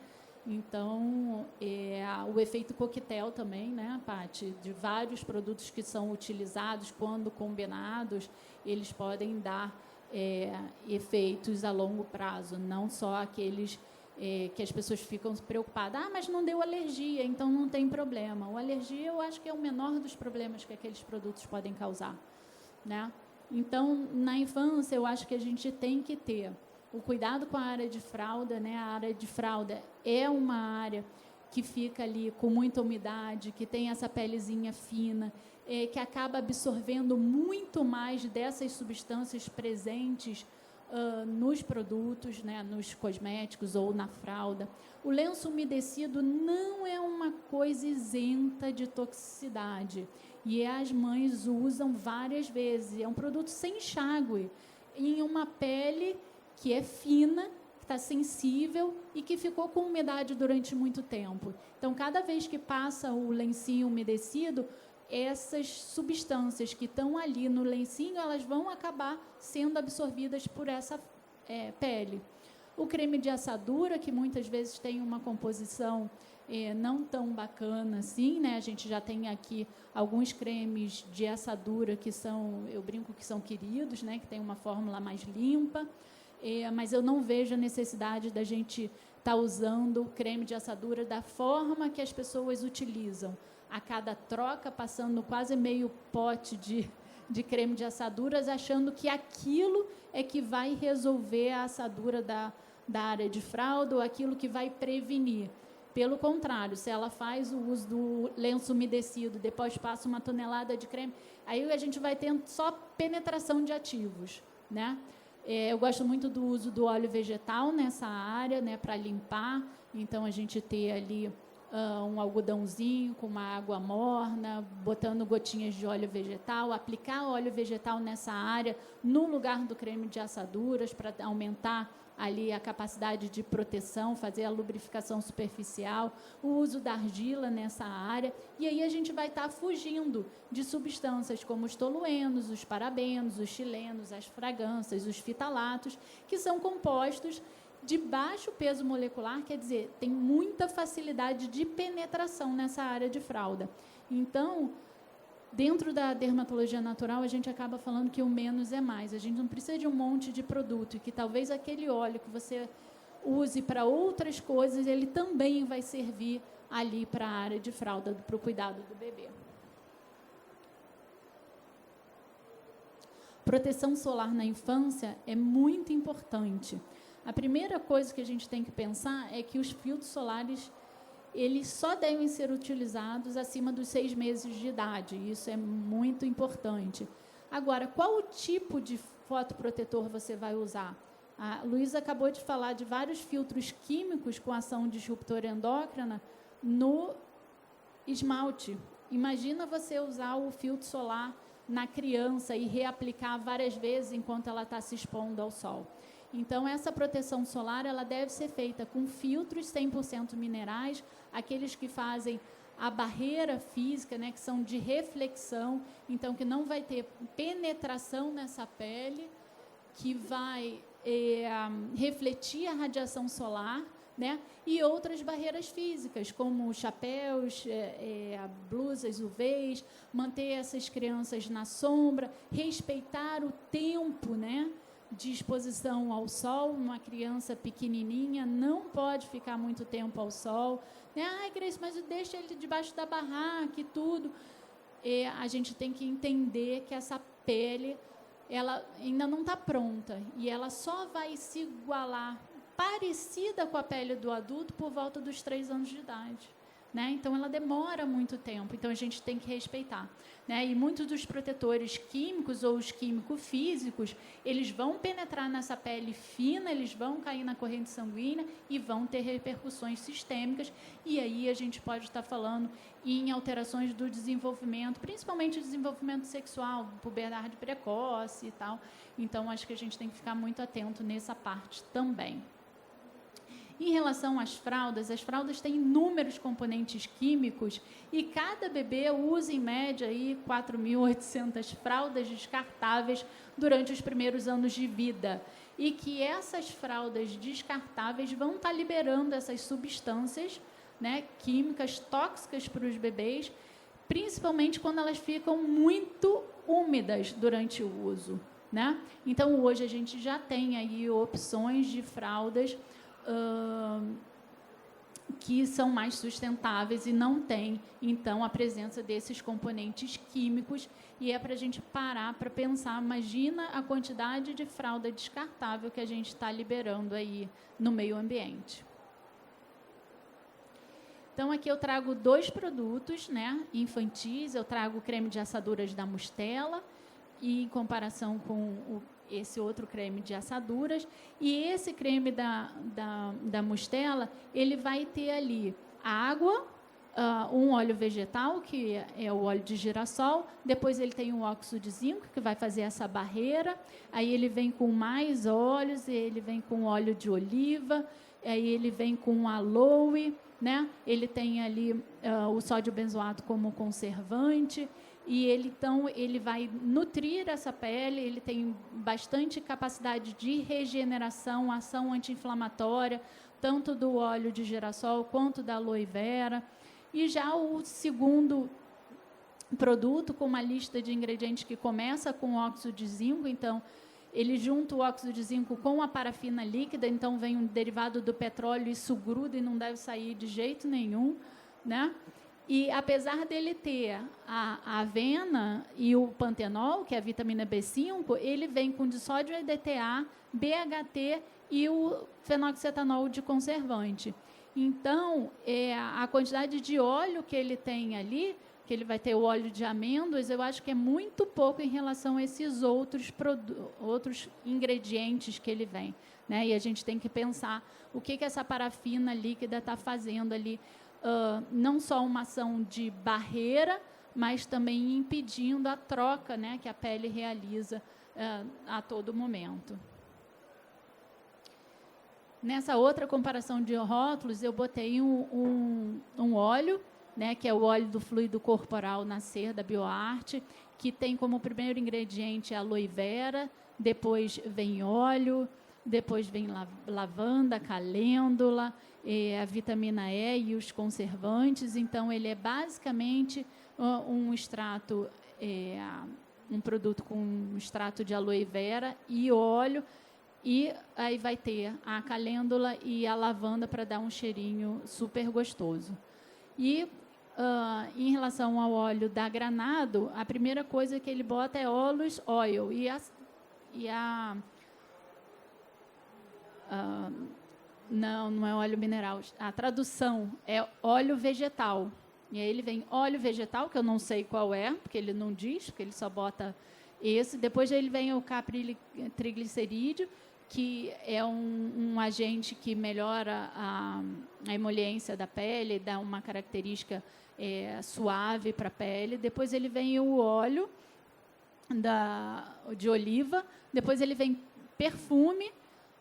Então, o efeito coquetel também, né, Paty, de vários produtos que são utilizados, quando combinados, eles podem dar efeitos a longo prazo, não só aqueles que as pessoas ficam preocupadas. Ah, mas não deu alergia, então não tem problema. O alergia, eu acho que é o menor dos problemas que aqueles produtos podem causar, né? Então, na infância, eu acho que a gente tem que ter o cuidado com a área de fralda, né? A área de fralda é uma área que fica ali com muita umidade, que tem essa pelezinha fina, que acaba absorvendo muito mais dessas substâncias presentes nos produtos, né, nos cosméticos ou na fralda. O lenço umedecido não é uma coisa isenta de toxicidade e as mães usam várias vezes. É um produto sem enxágue, em uma pele que é fina, que está sensível e que ficou com umidade durante muito tempo. Então, cada vez que passa o lencinho umedecido, essas substâncias que estão ali no lencinho, elas vão acabar sendo absorvidas por essa pele. O creme de assadura, que muitas vezes tem uma composição não tão bacana assim, né? A gente já tem aqui alguns cremes de assadura que são, eu brinco que são queridos, né? Que tem uma fórmula mais limpa, mas eu não vejo a necessidade da gente estar usando o creme de assadura da forma que as pessoas utilizam. A cada troca, passando quase meio pote de creme de assaduras, achando que aquilo é que vai resolver a assadura da área de fralda ou aquilo que vai prevenir. Pelo contrário, se ela faz o uso do lenço umedecido, depois passa uma tonelada de creme, aí a gente vai tendo só penetração de ativos, né? Eu gosto muito do uso do óleo vegetal nessa área, né, para limpar. Então, a gente ter ali um algodãozinho com uma água morna, botando gotinhas de óleo vegetal, aplicar óleo vegetal nessa área, no lugar do creme de assaduras, para aumentar ali a capacidade de proteção, fazer a lubrificação superficial, o uso da argila nessa área, e aí a gente vai estar fugindo de substâncias como os toluenos, os parabenos, os xilenos, as fragrâncias, os fitalatos, que são compostos de baixo peso molecular, quer dizer, tem muita facilidade de penetração nessa área de fralda. Então, dentro da dermatologia natural, a gente acaba falando que o menos é mais. A gente não precisa de um monte de produto e que talvez aquele óleo que você use para outras coisas, ele também vai servir ali para a área de fralda, para o cuidado do bebê. proteção solar na infância é muito importante. A primeira coisa que a gente tem que pensar é que os filtros solares, eles só devem ser utilizados acima dos 6 meses de idade. Isso é muito importante. Agora, qual o tipo de fotoprotetor você vai usar? A Luísa acabou de falar de vários filtros químicos com ação disruptora endócrina no esmalte. Imagina você usar o filtro solar na criança e reaplicar várias vezes enquanto ela está se expondo ao sol. Então, essa proteção solar ela deve ser feita com filtros 100% minerais, aqueles que fazem a barreira física, né, que são de reflexão, então que não vai ter penetração nessa pele, que vai refletir a radiação solar, né, e outras barreiras físicas, como chapéus, blusas UVs, manter essas crianças na sombra, respeitar o tempo, né, de exposição ao sol. Uma criança pequenininha não pode ficar muito tempo ao sol. Ai, Grace, mas deixa ele debaixo da barraca e tudo. A gente tem que entender que essa pele, ela ainda não está pronta e ela só vai se igualar parecida com a pele do adulto por volta dos 3 anos de idade, né? Então, ela demora muito tempo, então a gente tem que respeitar, né? E muitos dos protetores químicos ou os químico-físicos, eles vão penetrar nessa pele fina, eles vão cair na corrente sanguínea e vão ter repercussões sistêmicas, e aí a gente pode estar falando em alterações do desenvolvimento, principalmente o desenvolvimento sexual, puberdade precoce e tal. Então, acho que a gente tem que ficar muito atento nessa parte também. Em relação às fraldas têm inúmeros componentes químicos e cada bebê usa, em média, 4.800 fraldas descartáveis durante os primeiros anos de vida. E que essas fraldas descartáveis vão estar liberando essas substâncias, né, químicas tóxicas para os bebês, principalmente quando elas ficam muito úmidas durante o uso, né? Então, hoje a gente já tem aí opções de fraldas que são mais sustentáveis e não tem, então, a presença desses componentes químicos, e é para a gente parar para pensar, imagina a quantidade de fralda descartável que a gente está liberando aí no meio ambiente. Então, aqui eu trago 2 produtos, né, infantis, eu trago o creme de assaduras da Mustela, e em comparação com esse outro creme de assaduras, e esse creme da Mustela, ele vai ter ali água, um óleo vegetal, que é o óleo de girassol, depois ele tem um óxido de zinco, que vai fazer essa barreira, aí ele vem com mais óleos, ele vem com óleo de oliva, aí ele vem com aloe, né? Ele tem ali o sódio benzoato como conservante, e ele vai nutrir essa pele, ele tem bastante capacidade de regeneração, ação anti-inflamatória, tanto do óleo de girassol quanto da aloe vera. E já o segundo produto, com uma lista de ingredientes que começa com óxido de zinco, então, ele junta o óxido de zinco com a parafina líquida, então vem um derivado do petróleo, isso gruda e não deve sair de jeito nenhum, né? E, apesar dele ter a avena e o pantenol, que é a vitamina B5, ele vem com disódio EDTA, BHT e o fenoxetanol de conservante. Então, a quantidade de óleo que ele tem ali, que ele vai ter o óleo de amêndoas, eu acho que é muito pouco em relação a esses outros ingredientes que ele vem, né? E a gente tem que pensar o que essa parafina líquida está fazendo ali, não só uma ação de barreira, mas também impedindo a troca, né, que a pele realiza a todo momento. Nessa outra comparação de rótulos, eu botei um óleo, né, que é o óleo do fluido corporal Nascer, da BioArt, que tem como primeiro ingrediente a aloe vera, depois vem óleo, depois vem lavanda, calêndula, a vitamina E e os conservantes. Então, ele é basicamente um extrato, um produto com um extrato de aloe vera e óleo, e aí vai ter a calêndula e a lavanda para dar um cheirinho super gostoso. E em relação ao óleo da Granado, a primeira coisa que ele bota é Olus Oil, e não é óleo mineral. A tradução é óleo vegetal. E aí ele vem óleo vegetal, que eu não sei qual é, porque ele não diz, porque ele só bota esse. Depois ele vem o capriglicerídeo, que é um agente que melhora a emoliência da pele, dá uma característica suave para a pele. Depois ele vem o óleo de oliva. Depois ele vem perfume,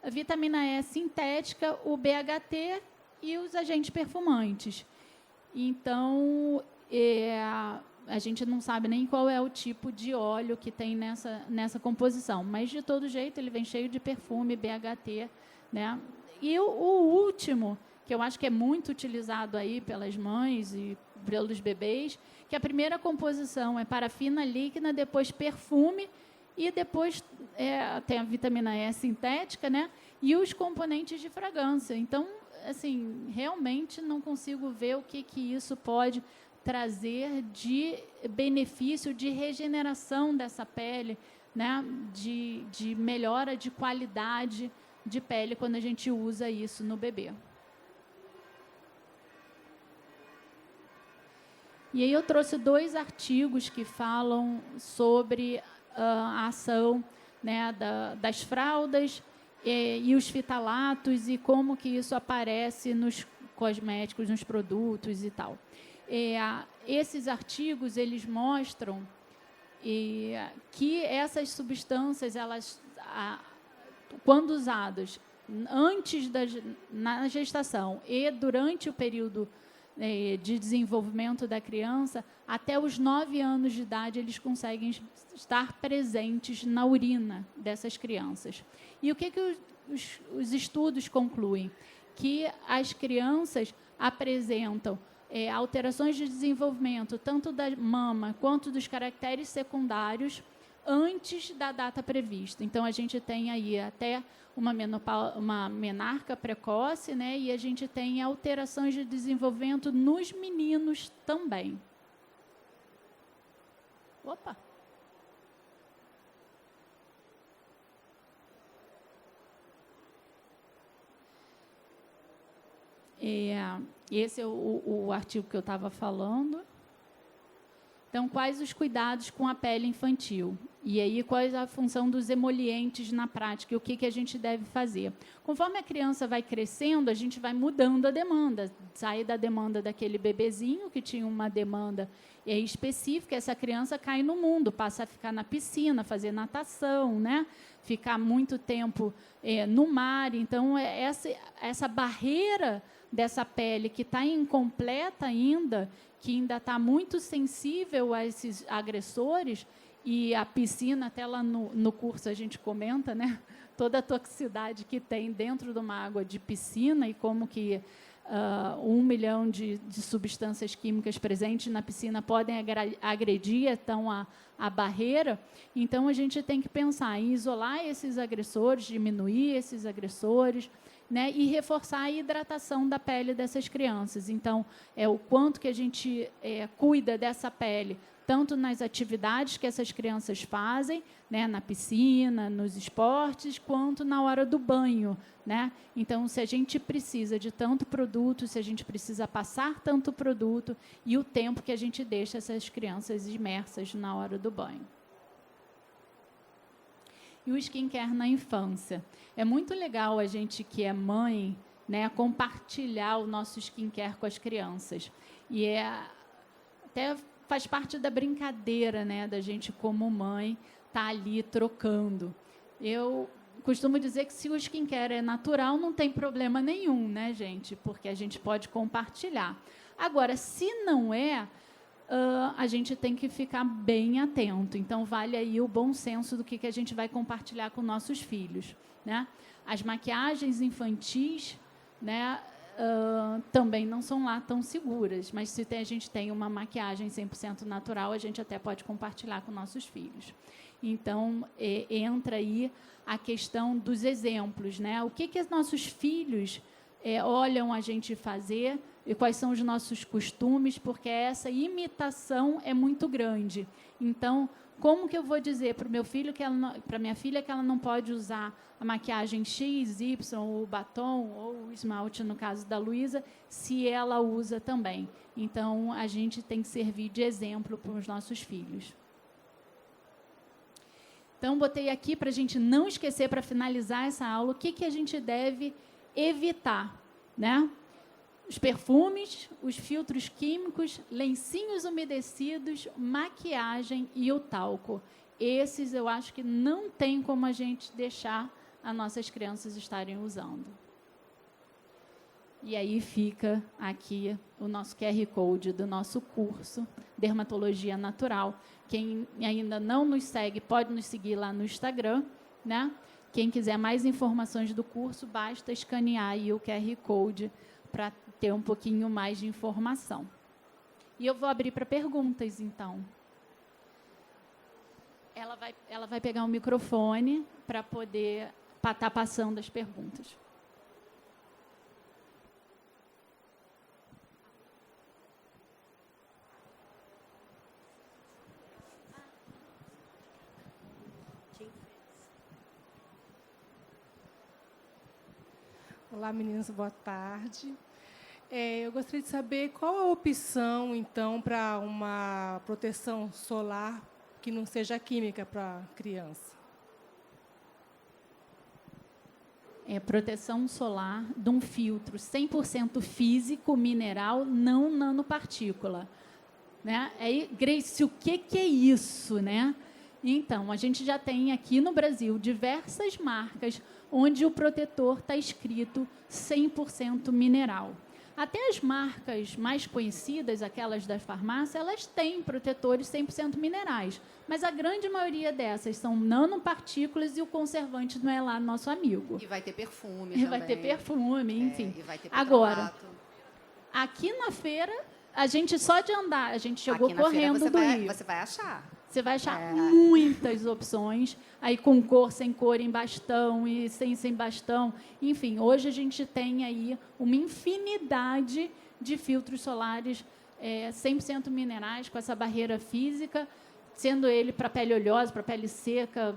a vitamina E sintética, o BHT e os agentes perfumantes. Então, a gente não sabe nem qual é o tipo de óleo que tem nessa composição, mas, de todo jeito, ele vem cheio de perfume, BHT, né? E o último, que eu acho que é muito utilizado aí pelas mães e pelos bebês, que a primeira composição é parafina líquida, depois perfume, e depois tem a vitamina E sintética, né? E os componentes de fragrância. Então, assim, realmente não consigo ver o que isso pode trazer de benefício, de regeneração dessa pele, né? De melhora de qualidade de pele quando a gente usa isso no bebê. E aí eu trouxe 2 artigos que falam sobre a ação, né, das fraldas e os fitalatos e como que isso aparece nos cosméticos, nos produtos e tal. Esses artigos, eles mostram que essas substâncias, elas, quando usadas antes na gestação e durante o período de desenvolvimento da criança, até os 9 anos de idade, eles conseguem estar presentes na urina dessas crianças. E o que os estudos concluem? Que as crianças apresentam alterações de desenvolvimento, tanto da mama quanto dos caracteres secundários, antes da data prevista. Então, a gente tem aí até uma menarca precoce, né? E a gente tem alterações de desenvolvimento nos meninos também. Opa! Esse é o artigo que eu estava falando. Então, quais os cuidados com a pele infantil? E aí, qual é a função dos emolientes na prática? E o que a gente deve fazer? Conforme a criança vai crescendo, a gente vai mudando a demanda. Sai da demanda daquele bebezinho, que tinha uma demanda específica, essa criança cai no mundo, passa a ficar na piscina, fazer natação, né? Ficar muito tempo no mar. Então, essa barreira dessa pele que está incompleta ainda, que ainda está muito sensível a esses agressores, e a piscina, até lá no curso a gente comenta, né, toda a toxicidade que tem dentro de uma água de piscina e como que 1 milhão de substâncias químicas presentes na piscina podem agredir então a barreira. Então, a gente tem que pensar em isolar esses agressores, diminuir esses agressores, né, e reforçar a hidratação da pele dessas crianças. Então, o quanto que a gente cuida dessa pele, tanto nas atividades que essas crianças fazem, né, na piscina, nos esportes, quanto na hora do banho, né? Então, se a gente precisa de tanto produto, se a gente precisa passar tanto produto, e o tempo que a gente deixa essas crianças imersas na hora do banho. E o skincare na infância. É muito legal a gente que é mãe, né, compartilhar o nosso skincare com as crianças. E até faz parte da brincadeira, né, da gente como mãe tá ali trocando. Eu costumo dizer que se o skincare é natural, não tem problema nenhum, né, gente? Porque a gente pode compartilhar. Agora, se não é, a gente tem que ficar bem atento. Então, vale aí o bom senso do que a gente vai compartilhar com nossos filhos, né? As maquiagens infantis, né, também não são lá tão seguras, mas se a gente tem uma maquiagem 100% natural, a gente até pode compartilhar com nossos filhos. Então, entra aí a questão dos exemplos, né? O que os nossos filhos olham a gente fazer, e quais são os nossos costumes, porque essa imitação é muito grande. Então, como que eu vou dizer para o meu filho para minha filha que ela não pode usar a maquiagem X, Y, o batom ou o esmalte, no caso da Luísa, se ela usa também? Então, a gente tem que servir de exemplo para os nossos filhos. Então, botei aqui para a gente não esquecer, para finalizar essa aula, o que a gente deve evitar, né? Os perfumes, os filtros químicos, lencinhos umedecidos, maquiagem e o talco. Esses eu acho que não tem como a gente deixar as nossas crianças estarem usando. E aí fica aqui o nosso QR Code do nosso curso Dermatologia Natural. Quem ainda não nos segue, pode nos seguir lá no Instagram, né? Quem quiser mais informações do curso, basta escanear aí o QR Code para ter um pouquinho mais de informação. E eu vou abrir para perguntas, então. Ela vai pegar o microfone para poder estar passando as perguntas. Olá, meninas, boa tarde. Eu gostaria de saber qual a opção, então, para uma proteção solar que não seja química para a criança. Proteção solar de um filtro 100% físico, mineral, não nanopartícula. Né? Grace, o que é isso, né? Então, a gente já tem aqui no Brasil diversas marcas onde o protetor está escrito 100% mineral. Até as marcas mais conhecidas, aquelas das farmácias, elas têm protetores 100% minerais, mas a grande maioria dessas são nanopartículas e o conservante não é lá nosso amigo. E vai ter perfume também. Vai ter perfume, enfim. E vai ter agora, aqui na feira, a gente só de andar, a gente chegou correndo do Rio. Você vai achar. Você vai achar muitas opções, aí com cor, sem cor, em bastão e sem bastão. Enfim, hoje a gente tem aí uma infinidade de filtros solares 100% minerais, com essa barreira física, sendo ele para pele oleosa, para pele seca,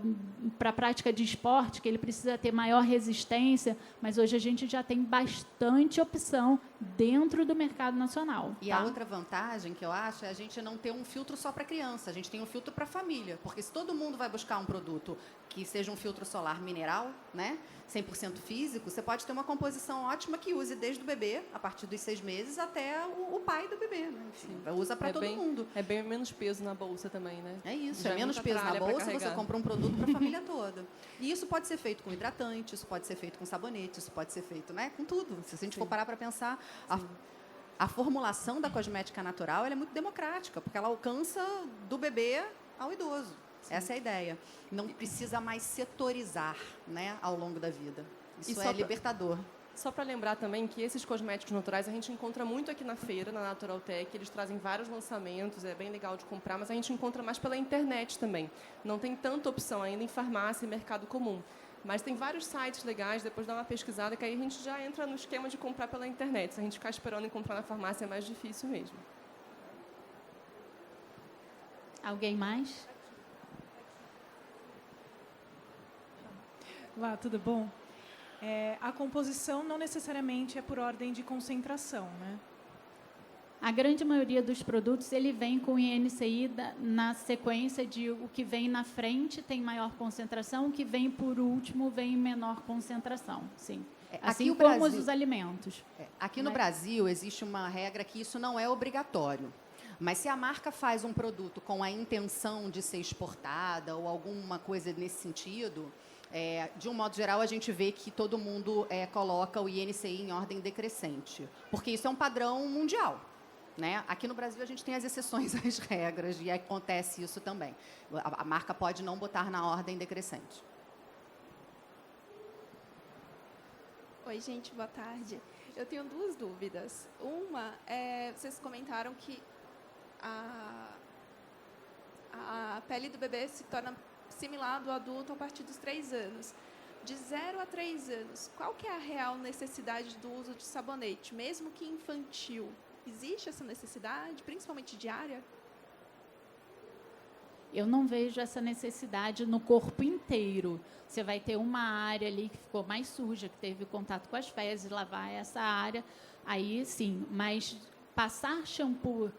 para prática de esporte, que ele precisa ter maior resistência, mas hoje a gente já tem bastante opção dentro do mercado nacional. E a outra vantagem que eu acho é a gente não ter um filtro só para criança, a gente tem um filtro para família, porque se todo mundo vai buscar um produto que seja um filtro solar mineral, né, 100% físico, você pode ter uma composição ótima que use desde o bebê, a partir dos 6 meses, até o pai do bebê. Né? Enfim, usa para todo mundo. É bem menos peso na bolsa também, né? É isso, é menos peso na bolsa, você compra um produto para a família toda. E isso pode ser feito com hidratante, isso pode ser feito com sabonete, isso pode ser feito, né, com tudo. Se a gente for parar para pensar, a formulação da cosmética natural ela é muito democrática, porque ela alcança do bebê ao idoso. Sim. Essa é a ideia. Não precisa mais setorizar, né, ao longo da vida. Isso é libertador. Só para lembrar também que esses cosméticos naturais a gente encontra muito aqui na feira, na Naturaltech. Eles trazem vários lançamentos, é bem legal de comprar, mas a gente encontra mais pela internet também. Não tem tanta opção ainda em farmácia e mercado comum. Mas tem vários sites legais, depois dá uma pesquisada, que aí a gente já entra no esquema de comprar pela internet. Se a gente ficar esperando e comprar na farmácia, é mais difícil mesmo. Alguém mais? Olá, tudo bom? A composição não necessariamente é por ordem de concentração, né? A grande maioria dos produtos ele vem com INCI na sequência de o que vem na frente tem maior concentração, o que vem por último vem em menor concentração, sim. Assim como os alimentos. Aqui no Brasil existe uma regra que isso não é obrigatório. Mas se a marca faz um produto com a intenção de ser exportada ou alguma coisa nesse sentido, de um modo geral, a gente vê que todo mundo coloca o INCI em ordem decrescente, porque isso é um padrão mundial. Né? Aqui no Brasil, a gente tem as exceções às regras e acontece isso também. A marca pode não botar na ordem decrescente. Oi, gente, boa tarde. Eu tenho 2 dúvidas. Uma é, vocês comentaram que a pele do bebê se torna similar do adulto a partir dos 3 anos. de 0 a 3 anos, qual que é a real necessidade do uso de sabonete, mesmo que infantil? Existe essa necessidade, principalmente diária? Eu não vejo essa necessidade no corpo inteiro. Você vai ter uma área ali que ficou mais suja, que teve contato com as fezes, lavar essa área, aí sim. Mas passar shampoo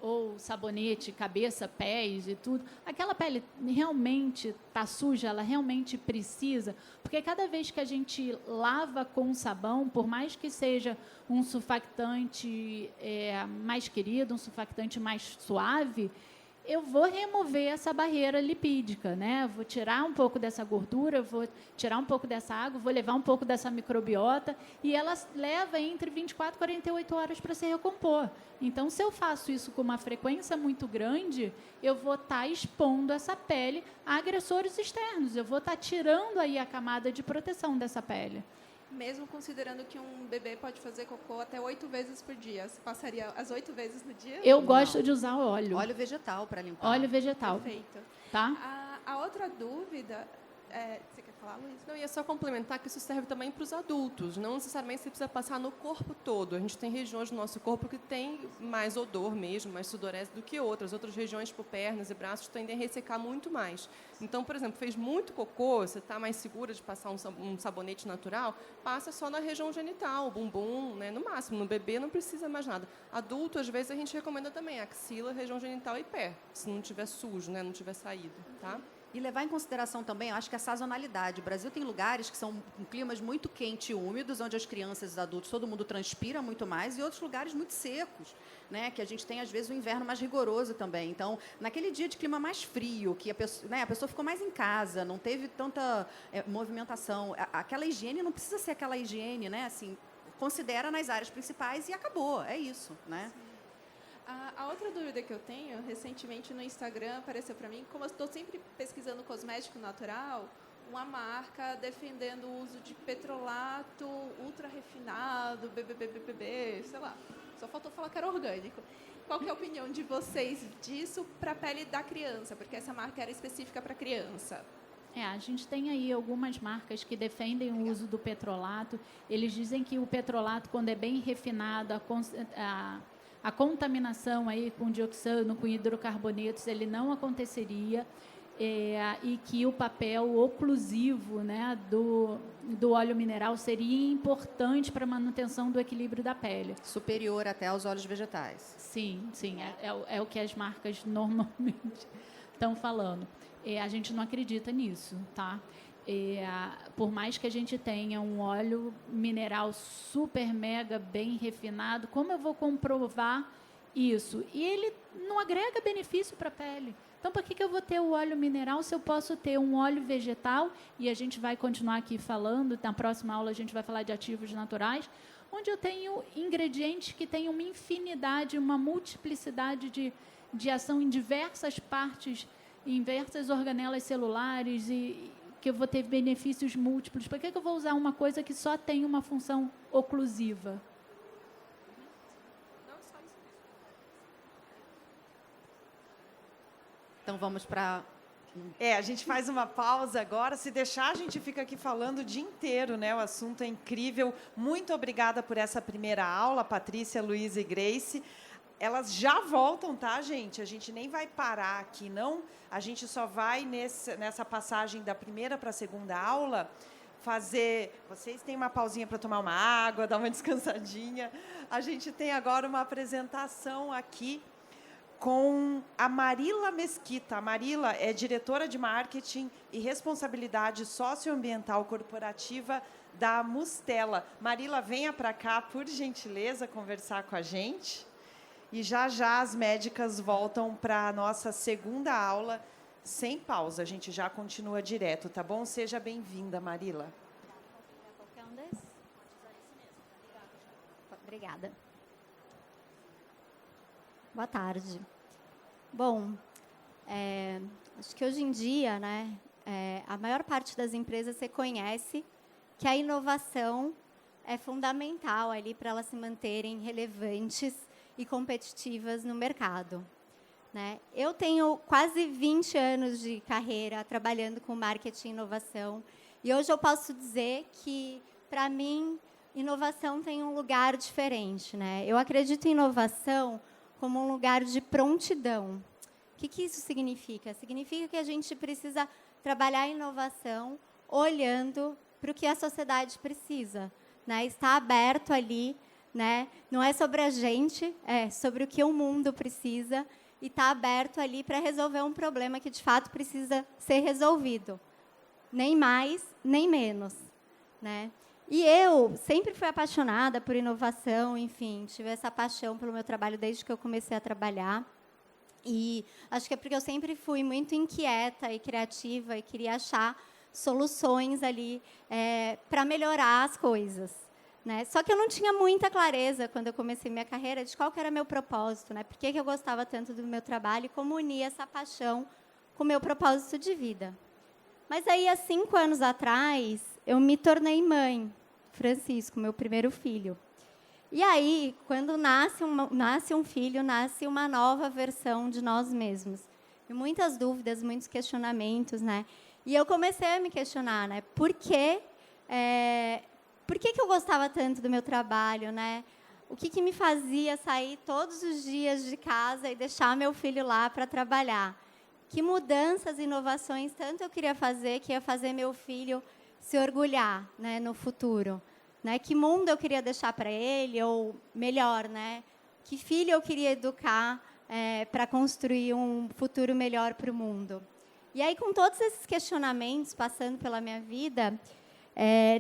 ou sabonete, cabeça, pés e tudo, aquela pele realmente está suja, ela realmente precisa, porque cada vez que a gente lava com sabão, por mais que seja um surfactante mais querido, um surfactante mais suave, eu vou remover essa barreira lipídica, né? Vou tirar um pouco dessa gordura, vou tirar um pouco dessa água, vou levar um pouco dessa microbiota e ela leva entre 24 e 48 horas para se recompor. Então, se eu faço isso com uma frequência muito grande, eu vou estar expondo essa pele a agressores externos, eu vou estar tirando aí a camada de proteção dessa pele. Mesmo considerando que um bebê pode fazer cocô até 8 vezes por dia, você passaria as 8 vezes no dia? Eu gosto de usar óleo. Óleo vegetal para limpar. Óleo vegetal. Perfeito. Tá? A outra dúvida... você quer falar, Luiz? Não, ia só complementar que isso serve também para os adultos. Não necessariamente você precisa passar no corpo todo. A gente tem regiões do nosso corpo que tem mais odor mesmo, mais sudorese do que outras. Outras regiões, tipo pernas e braços, tendem a ressecar muito mais. Então, por exemplo, fez muito cocô, você está mais segura de passar um sabonete natural, passa só na região genital, bumbum, né? No máximo. No bebê não precisa mais nada. Adulto, às vezes, a gente recomenda também axila, região genital e pé, se não tiver sujo, né? Não tiver saído, tá? E levar em consideração também, eu acho que a sazonalidade. O Brasil tem lugares que são climas muito quentes e úmidos, onde as crianças e os adultos, todo mundo transpira muito mais, e outros lugares muito secos, né? Que a gente tem, às vezes, um inverno mais rigoroso também. Então, naquele dia de clima mais frio, que a pessoa ficou mais em casa, não teve tanta movimentação, aquela higiene não precisa ser aquela higiene, né? Assim, considera nas áreas principais e acabou, é isso, né? A outra dúvida que eu tenho, recentemente no Instagram apareceu para mim, como eu estou sempre pesquisando cosmético natural, uma marca defendendo o uso de petrolato ultra refinado, BBBBB, sei lá, só faltou falar que era orgânico. Qual que é a opinião de vocês disso para a pele da criança? Porque essa marca era específica para criança. A gente tem aí algumas marcas que defendem o uso do petrolato. Eles dizem que o petrolato, quando é bem refinado, a contaminação aí com dioxano, com hidrocarbonetos, ele não aconteceria, e que o papel oclusivo, né, do óleo mineral seria importante para a manutenção do equilíbrio da pele. Superior até aos óleos vegetais. Sim, é o que as marcas normalmente estão falando. A gente não acredita nisso, tá? Por mais que a gente tenha um óleo mineral super mega bem refinado, como eu vou comprovar isso? E ele não agrega benefício para a pele. Então, por que eu vou ter o óleo mineral se eu posso ter um óleo vegetal? E a gente vai continuar aqui falando, na próxima aula a gente vai falar de ativos naturais, onde eu tenho ingredientes que têm uma infinidade, uma multiplicidade de ação em diversas partes, em diversas organelas celulares e que eu vou ter benefícios múltiplos. Por que eu vou usar uma coisa que só tem uma função oclusiva? Então, vamos para... A gente faz uma pausa agora. Se deixar, a gente fica aqui falando o dia inteiro, né? O assunto é incrível. Muito obrigada por essa primeira aula, Patrícia, Luísa e Grace. Elas já voltam, tá, gente? A gente nem vai parar aqui, não. A gente só vai nessa passagem da primeira para a segunda aula fazer... Vocês têm uma pausinha para tomar uma água, dar uma descansadinha. A gente tem agora uma apresentação aqui com a Marila Mesquita. A Marila é diretora de marketing e responsabilidade socioambiental corporativa da Mustela. Marila, venha para cá, por gentileza, conversar com a gente. E já as médicas voltam para a nossa segunda aula, sem pausa. A gente já continua direto, tá bom? Seja bem-vinda, Marila. Qualquer um desses? Obrigada. Boa tarde. Bom, acho que hoje em dia, né, a maior parte das empresas reconhece que a inovação é fundamental ali para elas se manterem relevantes e competitivas no mercado, né? Eu tenho quase 20 anos de carreira trabalhando com marketing e inovação E hoje eu posso dizer que, para mim, inovação tem um lugar diferente, né? Eu acredito em inovação como um lugar de prontidão. O que isso significa? Significa que a gente precisa trabalhar a inovação olhando para o que a sociedade precisa, né? Está aberto ali, né? Não é sobre a gente, é sobre o que o mundo precisa, e está aberto ali para resolver um problema que, de fato, precisa ser resolvido. Nem mais, nem menos, né? E eu sempre fui apaixonada por inovação, enfim, tive essa paixão pelo meu trabalho desde que eu comecei a trabalhar. E acho que é porque eu sempre fui muito inquieta e criativa e queria achar soluções ali para melhorar as coisas, né? Só que eu não tinha muita clareza, quando eu comecei minha carreira, de qual que era meu propósito, né? Por que eu gostava tanto do meu trabalho e como unir essa paixão com o meu propósito de vida. Mas aí, há 5 anos atrás, eu me tornei mãe, Francisco, meu primeiro filho. E aí, quando nasce um filho, nasce uma nova versão de nós mesmos. E muitas dúvidas, muitos questionamentos, né? E eu comecei a me questionar, né? Por que eu gostava tanto do meu trabalho, né? O que me fazia sair todos os dias de casa e deixar meu filho lá para trabalhar? Que mudanças e inovações tanto eu queria fazer, que ia fazer meu filho se orgulhar, né, no futuro, né? Que mundo eu queria deixar para ele, ou melhor, né? Que filho eu queria educar para construir um futuro melhor para o mundo. E aí, com todos esses questionamentos passando pela minha vida,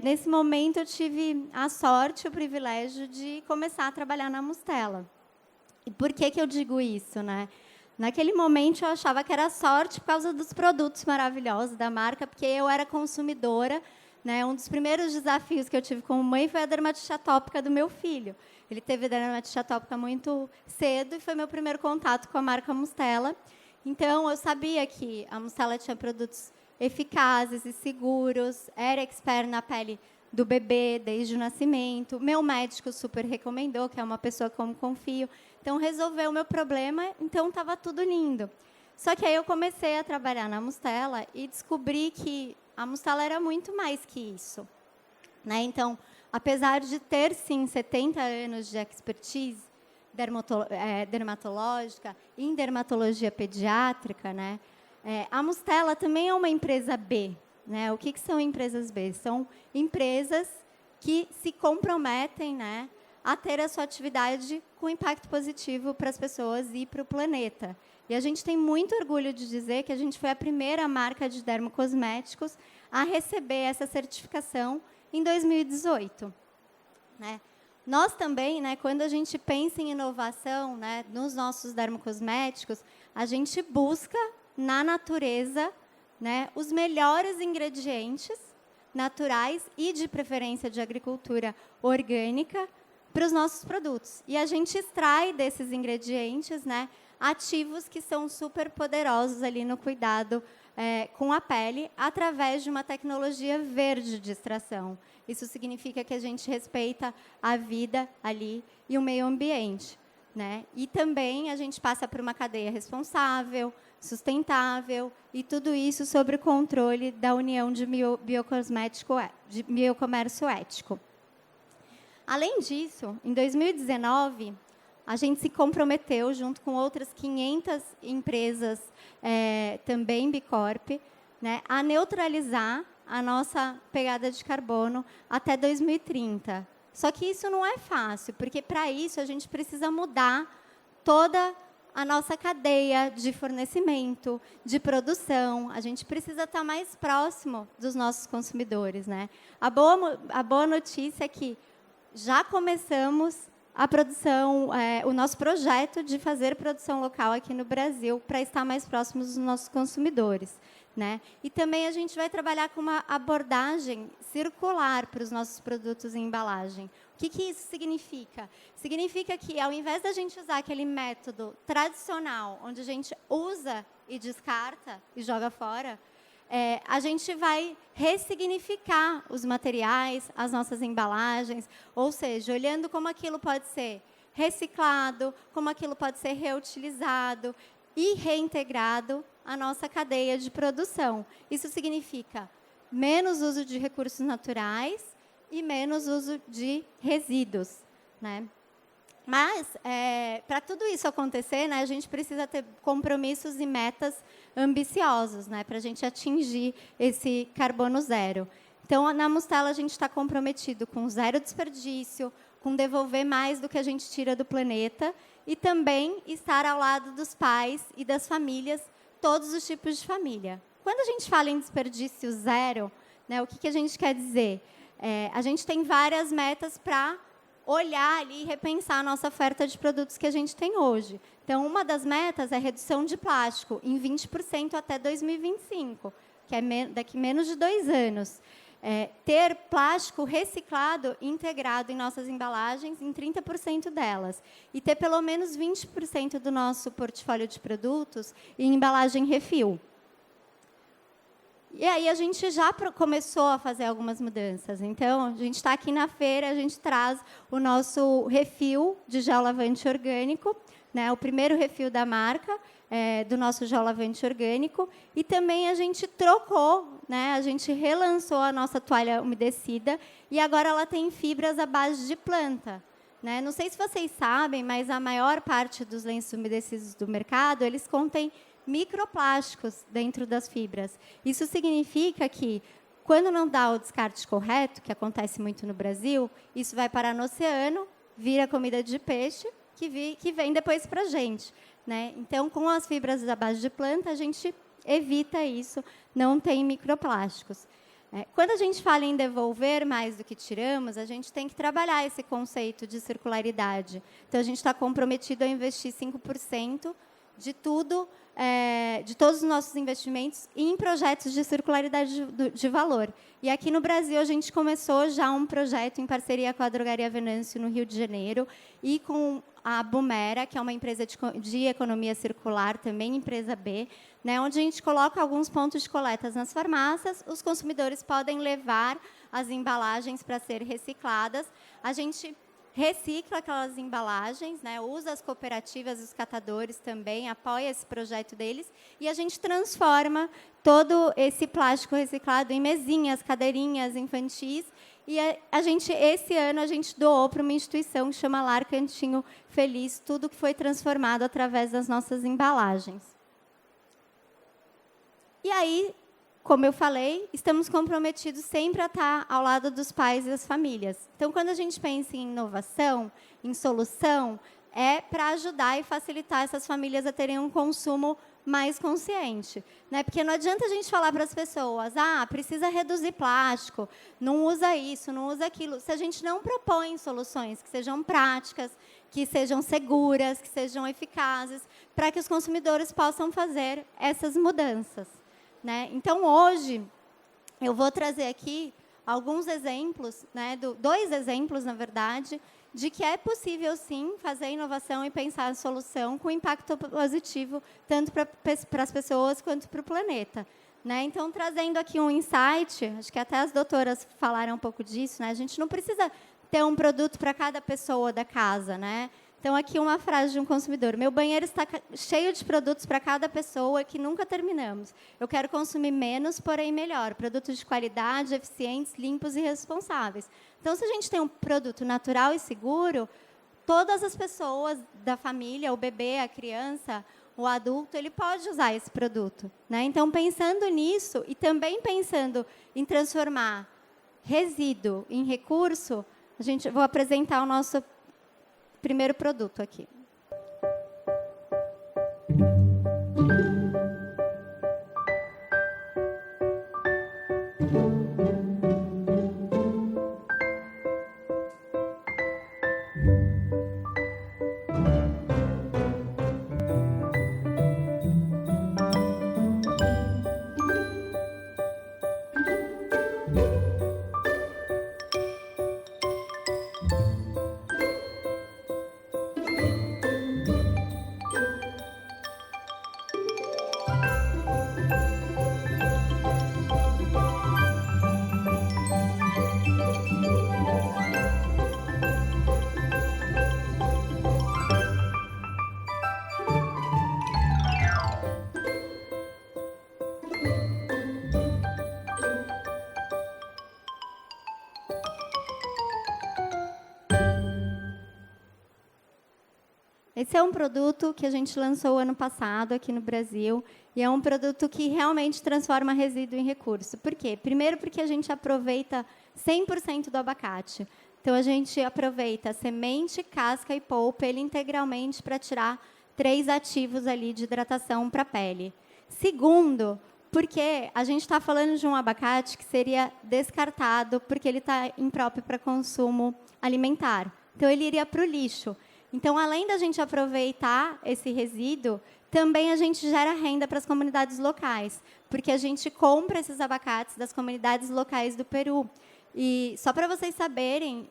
nesse momento eu tive a sorte, o privilégio de começar a trabalhar na Mustela. E por que eu digo isso, né? Naquele momento, eu achava que era sorte por causa dos produtos maravilhosos da marca, porque eu era consumidora, né? Um dos primeiros desafios que eu tive como mãe foi a dermatite atópica do meu filho. Ele teve dermatite atópica muito cedo e foi meu primeiro contato com a marca Mustela. Então, eu sabia que a Mustela tinha produtos eficazes e seguros, era expert na pele do bebê desde o nascimento. Meu médico super recomendou, que é uma pessoa que eu confio. Então, resolveu o meu problema, então estava tudo lindo. Só que aí eu comecei a trabalhar na Mustela e descobri que a Mustela era muito mais que isso, né? Então, apesar de ter, sim, 70 anos de expertise dermatológica, em dermatologia pediátrica, né? A Mustela também é uma empresa B, né? O que são empresas B? São empresas que se comprometem, né, a ter a sua atividade com impacto positivo para as pessoas e para o planeta. E a gente tem muito orgulho de dizer que a gente foi a primeira marca de dermocosméticos a receber essa certificação em 2018. Né? Nós também, né, quando a gente pensa em inovação, né, nos nossos dermocosméticos, a gente busca na natureza, né, os melhores ingredientes naturais e, de preferência, de agricultura orgânica para os nossos produtos. E a gente extrai desses ingredientes, né, ativos que são super poderosos ali no cuidado com a pele, através de uma tecnologia verde de extração. Isso significa que a gente respeita a vida ali e o meio ambiente, né? E também a gente passa por uma cadeia responsável, sustentável, e tudo isso sobre o controle da União de Biocomércio Ético. Além disso, em 2019, a gente se comprometeu, junto com outras 500 empresas, também Bicorp, né, a neutralizar a nossa pegada de carbono até 2030. Só que isso não é fácil, porque, para isso, a gente precisa mudar toda a nossa cadeia de fornecimento, de produção. A gente precisa estar mais próximo dos nossos consumidores, né? A boa notícia é que já começamos a produção, o nosso projeto de fazer produção local aqui no Brasil para estar mais próximos dos nossos consumidores, né? E também a gente vai trabalhar com uma abordagem circular para os nossos produtos em embalagem. O que isso significa? Significa que, ao invés da gente usar aquele método tradicional, onde a gente usa e descarta e joga fora, a gente vai ressignificar os materiais, as nossas embalagens, ou seja, olhando como aquilo pode ser reciclado, como aquilo pode ser reutilizado e reintegrado à nossa cadeia de produção. Isso significa menos uso de recursos naturais e menos uso de resíduos, né? Mas, para tudo isso acontecer, né, a gente precisa ter compromissos e metas ambiciosos, né, para a gente atingir esse carbono zero. Então, na Mustela, a gente está comprometido com zero desperdício, com devolver mais do que a gente tira do planeta e também estar ao lado dos pais e das famílias, todos os tipos de família. Quando a gente fala em desperdício zero, né, o que a gente quer dizer? A gente tem várias metas para olhar ali e repensar a nossa oferta de produtos que a gente tem hoje. Então, uma das metas é redução de plástico em 20% até 2025, que é daqui menos de 2 anos. Ter plástico reciclado integrado em nossas embalagens em 30% delas. E ter pelo menos 20% do nosso portfólio de produtos em embalagem refil. E aí a gente já começou a fazer algumas mudanças. Então, a gente está aqui na feira, a gente traz o nosso refil de gel lavante orgânico, né, o primeiro refil da marca, do nosso gel lavante orgânico. E também a gente trocou, né, a gente relançou a nossa toalha umedecida e agora ela tem fibras à base de planta. Né? Não sei se vocês sabem, mas a maior parte dos lenços umedecidos do mercado, eles contêm microplásticos dentro das fibras. Isso significa que, quando não dá o descarte correto, que acontece muito no Brasil, isso vai parar no oceano, vira comida de peixe, que vem depois para a gente. Né? Então, com as fibras da base de planta, a gente evita isso, não tem microplásticos. Quando a gente fala em devolver mais do que tiramos, a gente tem que trabalhar esse conceito de circularidade. Então, a gente está comprometido a investir 5% de tudo, de todos os nossos investimentos em projetos de circularidade de valor. E aqui no Brasil, a gente começou já um projeto em parceria com a Drogaria Venâncio, no Rio de Janeiro, e com a Bumera, que é uma empresa de economia circular, também empresa B, né, onde a gente coloca alguns pontos de coletas nas farmácias, os consumidores podem levar as embalagens para serem recicladas, a gente recicla aquelas embalagens, né, usa as cooperativas, os catadores também, apoia esse projeto deles, e a gente transforma todo esse plástico reciclado em mesinhas, cadeirinhas infantis, e esse ano, a gente doou para uma instituição que chama Lar Cantinho Feliz, tudo que foi transformado através das nossas embalagens. E aí, como eu falei, estamos comprometidos sempre a estar ao lado dos pais e das famílias. Então, quando a gente pensa em inovação, em solução, é para ajudar e facilitar essas famílias a terem um consumo mais consciente. Né? Porque não adianta a gente falar para as pessoas, precisa reduzir plástico, não usa isso, não usa aquilo, se a gente não propõe soluções que sejam práticas, que sejam seguras, que sejam eficazes, para que os consumidores possam fazer essas mudanças. Né? Então, hoje, eu vou trazer aqui alguns exemplos, né, 2 exemplos, na verdade, de que é possível, sim, fazer inovação e pensar em solução com impacto positivo, tanto para as pessoas quanto para o planeta. Né? Então, trazendo aqui um insight, acho que até as doutoras falaram um pouco disso, né? A gente não precisa ter um produto para cada pessoa da casa, né? Então, aqui uma frase de um consumidor. Meu banheiro está cheio de produtos para cada pessoa que nunca terminamos. Eu quero consumir menos, porém melhor. Produtos de qualidade, eficientes, limpos e responsáveis. Então, se a gente tem um produto natural e seguro, todas as pessoas da família, o bebê, a criança, o adulto, ele pode usar esse produto. Né? Então, pensando nisso e também pensando em transformar resíduo em recurso, vou apresentar o nosso primeiro produto aqui. Esse é um produto que a gente lançou ano passado aqui no Brasil e é um produto que realmente transforma resíduo em recurso. Por quê? Primeiro porque a gente aproveita 100% do abacate. Então, a gente aproveita semente, casca e polpa, ele integralmente para tirar 3 ativos ali de hidratação para a pele. Segundo, porque a gente está falando de um abacate que seria descartado porque ele está impróprio para consumo alimentar. Então, ele iria para o lixo. Então, além da gente aproveitar esse resíduo, também a gente gera renda para as comunidades locais, porque a gente compra esses abacates das comunidades locais do Peru. E só para vocês saberem,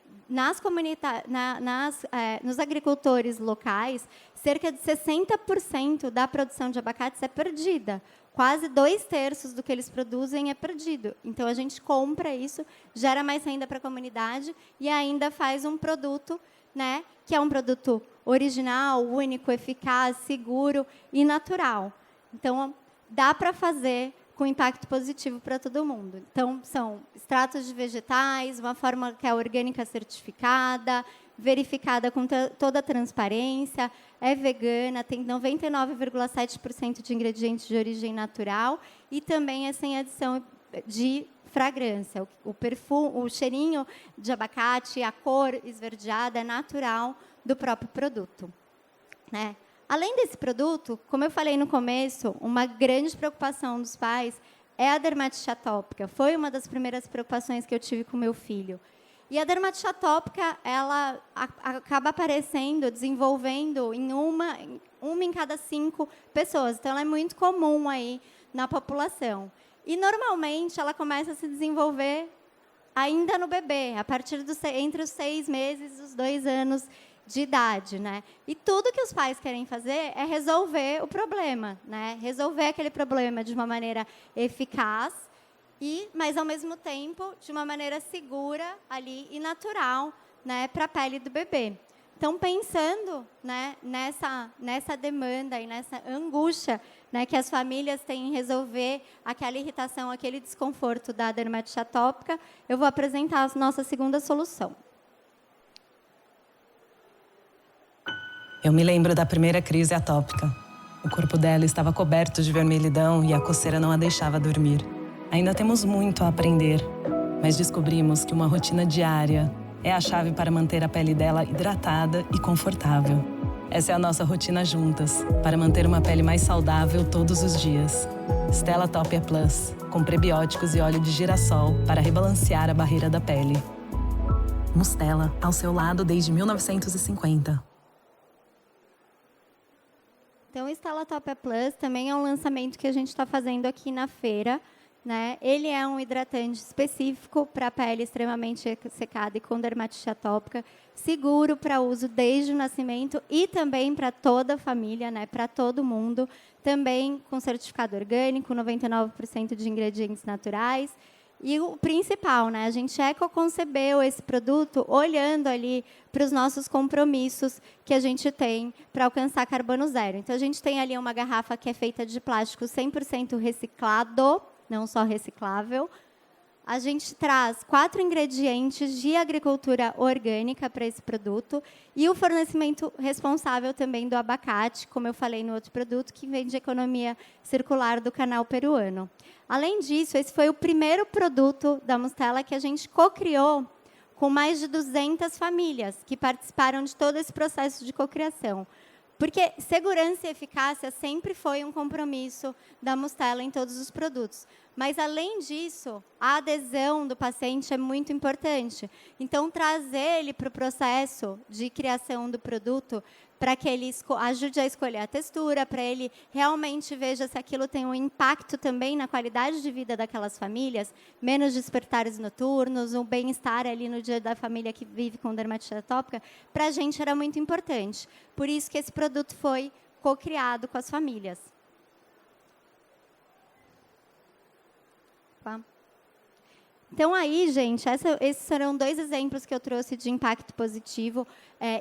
nos agricultores locais, cerca de 60% da produção de abacates é perdida. Quase 2/3 do que eles produzem é perdido. Então, a gente compra isso, gera mais renda para a comunidade e ainda faz um produto, né, que é um produto original, único, eficaz, seguro e natural. Então, dá para fazer com impacto positivo para todo mundo. Então, são extratos de vegetais, uma forma que é orgânica certificada, verificada com toda a transparência, é vegana, tem 99,7% de ingredientes de origem natural e também é sem adição de fragrância. O perfume, o cheirinho de abacate, a cor esverdeada é natural do próprio produto, né? Além desse produto, como eu falei no começo, uma grande preocupação dos pais é a dermatite atópica. Foi uma das primeiras preocupações que eu tive com meu filho. E a dermatite atópica, ela acaba aparecendo, desenvolvendo em uma em cada 5 pessoas. Então, ela é muito comum aí na população. E, normalmente, ela começa a se desenvolver ainda no bebê, a partir entre os 6 meses e os 2 anos de idade, né? E tudo que os pais querem fazer é resolver o problema, né? Resolver aquele problema de uma maneira eficaz, mas, ao mesmo tempo, de uma maneira segura ali e natural, né, para a pele do bebê. Então, pensando, né, nessa demanda e nessa angústia, né, que as famílias têm em resolver aquela irritação, aquele desconforto da dermatite atópica, eu vou apresentar a nossa segunda solução. Eu me lembro da primeira crise atópica. O corpo dela estava coberto de vermelhidão e a coceira não a deixava dormir. Ainda temos muito a aprender, mas descobrimos que uma rotina diária é a chave para manter a pele dela hidratada e confortável. Essa é a nossa rotina juntas, para manter uma pele mais saudável todos os dias. Stella Topia Plus, com prebióticos e óleo de girassol para rebalancear a barreira da pele. Mustela, ao seu lado desde 1950. Então, o Stella Topia Plus também é um lançamento que a gente está fazendo aqui na feira, né? Ele é um hidratante específico para a pele extremamente secada e com dermatite atópica, seguro para uso desde o nascimento e também para toda a família, né? Para todo mundo, também com certificado orgânico, 99% de ingredientes naturais. E o principal, né? A gente ecoconcebeu esse produto olhando ali para os nossos compromissos que a gente tem para alcançar carbono zero. Então, a gente tem ali uma garrafa que é feita de plástico 100% reciclado, não só reciclável. A gente traz 4 ingredientes de agricultura orgânica para esse produto e o fornecimento responsável também do abacate, como eu falei no outro produto, que vem de economia circular do canal peruano. Além disso, esse foi o primeiro produto da Mustela que a gente co-criou com mais de 200 famílias que participaram de todo esse processo de cocriação. Porque segurança e eficácia sempre foi um compromisso da Mustela em todos os produtos. Mas, além disso, a adesão do paciente é muito importante. Então, trazer ele para o processo de criação do produto para que ele ajude a escolher a textura, para ele realmente veja se aquilo tem um impacto também na qualidade de vida daquelas famílias, menos despertares noturnos, um bem-estar ali no dia da família que vive com dermatite atópica, para a gente era muito importante. Por isso que esse produto foi co-criado com as famílias. Então, aí, gente, esses serão 2 exemplos que eu trouxe de impacto positivo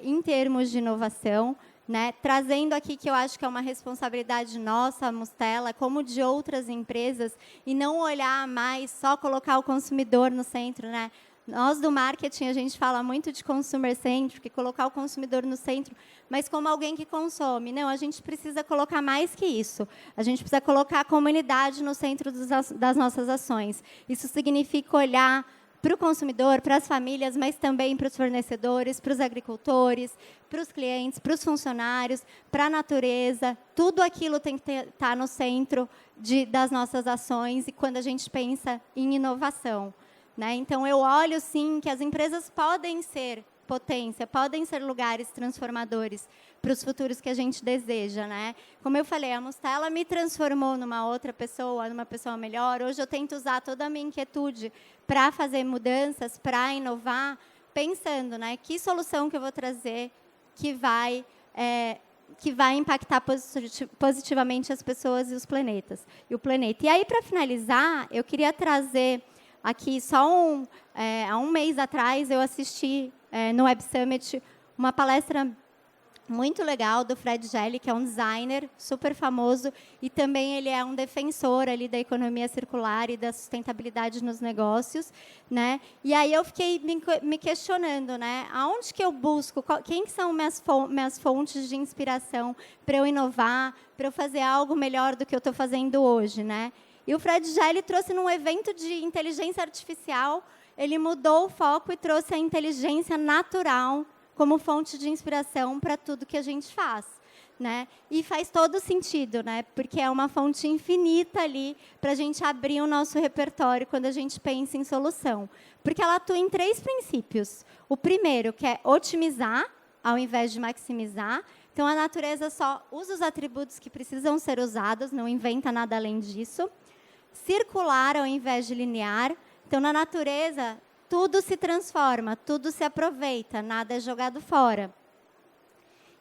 em termos de inovação, né? Trazendo aqui que eu acho que é uma responsabilidade nossa, a Mustela, como de outras empresas, e não olhar mais, só colocar o consumidor no centro, né? Nós, do marketing, a gente fala muito de consumer centric, colocar o consumidor no centro, mas como alguém que consome. Não, a gente precisa colocar mais que isso. A gente precisa colocar a comunidade no centro das nossas ações. Isso significa olhar para o consumidor, para as famílias, mas também para os fornecedores, para os agricultores, para os clientes, para os funcionários, para a natureza. Tudo aquilo tem que estar no centro das nossas ações e quando a gente pensa em inovação. Né? Então, eu olho, sim, que as empresas podem ser potência, podem ser lugares transformadores para os futuros que a gente deseja. Né? Como eu falei, a Mustela me transformou numa outra pessoa, numa pessoa melhor. Hoje eu tento usar toda a minha inquietude para fazer mudanças, para inovar, pensando, né, que solução que eu vou trazer que vai impactar positivamente as pessoas e os planetas. E o planeta. E aí, para finalizar, eu queria trazer aqui, há um mês atrás, eu assisti no Web Summit uma palestra muito legal do Fred Gelli, que é um designer super famoso, e também ele é um defensor ali da economia circular e da sustentabilidade nos negócios. Né? E aí eu fiquei me questionando, né? Aonde que eu busco, quem são minhas fontes de inspiração para eu inovar, para eu fazer algo melhor do que eu estou fazendo hoje, né? E o Fred Gelli trouxe num evento de inteligência artificial, ele mudou o foco e trouxe a inteligência natural como fonte de inspiração para tudo que a gente faz. Né? E faz todo sentido, né? Porque é uma fonte infinita ali para a gente abrir o nosso repertório quando a gente pensa em solução. Porque ela atua em 3 princípios. O primeiro, que é otimizar, ao invés de maximizar. Então, a natureza só usa os atributos que precisam ser usados, não inventa nada além disso. Circular ao invés de linear. Então, na natureza, tudo se transforma, tudo se aproveita, nada é jogado fora.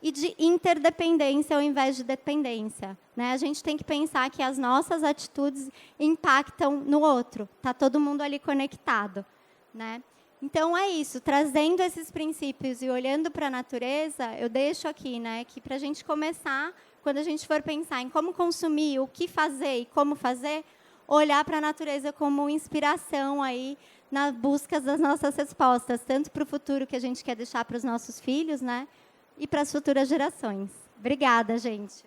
E de interdependência ao invés de dependência. Né? A gente tem que pensar que as nossas atitudes impactam no outro. Está todo mundo ali conectado. Né? Então, é isso. Trazendo esses princípios e olhando para a natureza, eu deixo aqui, né, que para a gente começar, quando a gente for pensar em como consumir, o que fazer e como fazer, olhar para a natureza como inspiração aí na busca das nossas respostas, tanto para o futuro que a gente quer deixar para os nossos filhos, né, e para as futuras gerações. Obrigada, gente.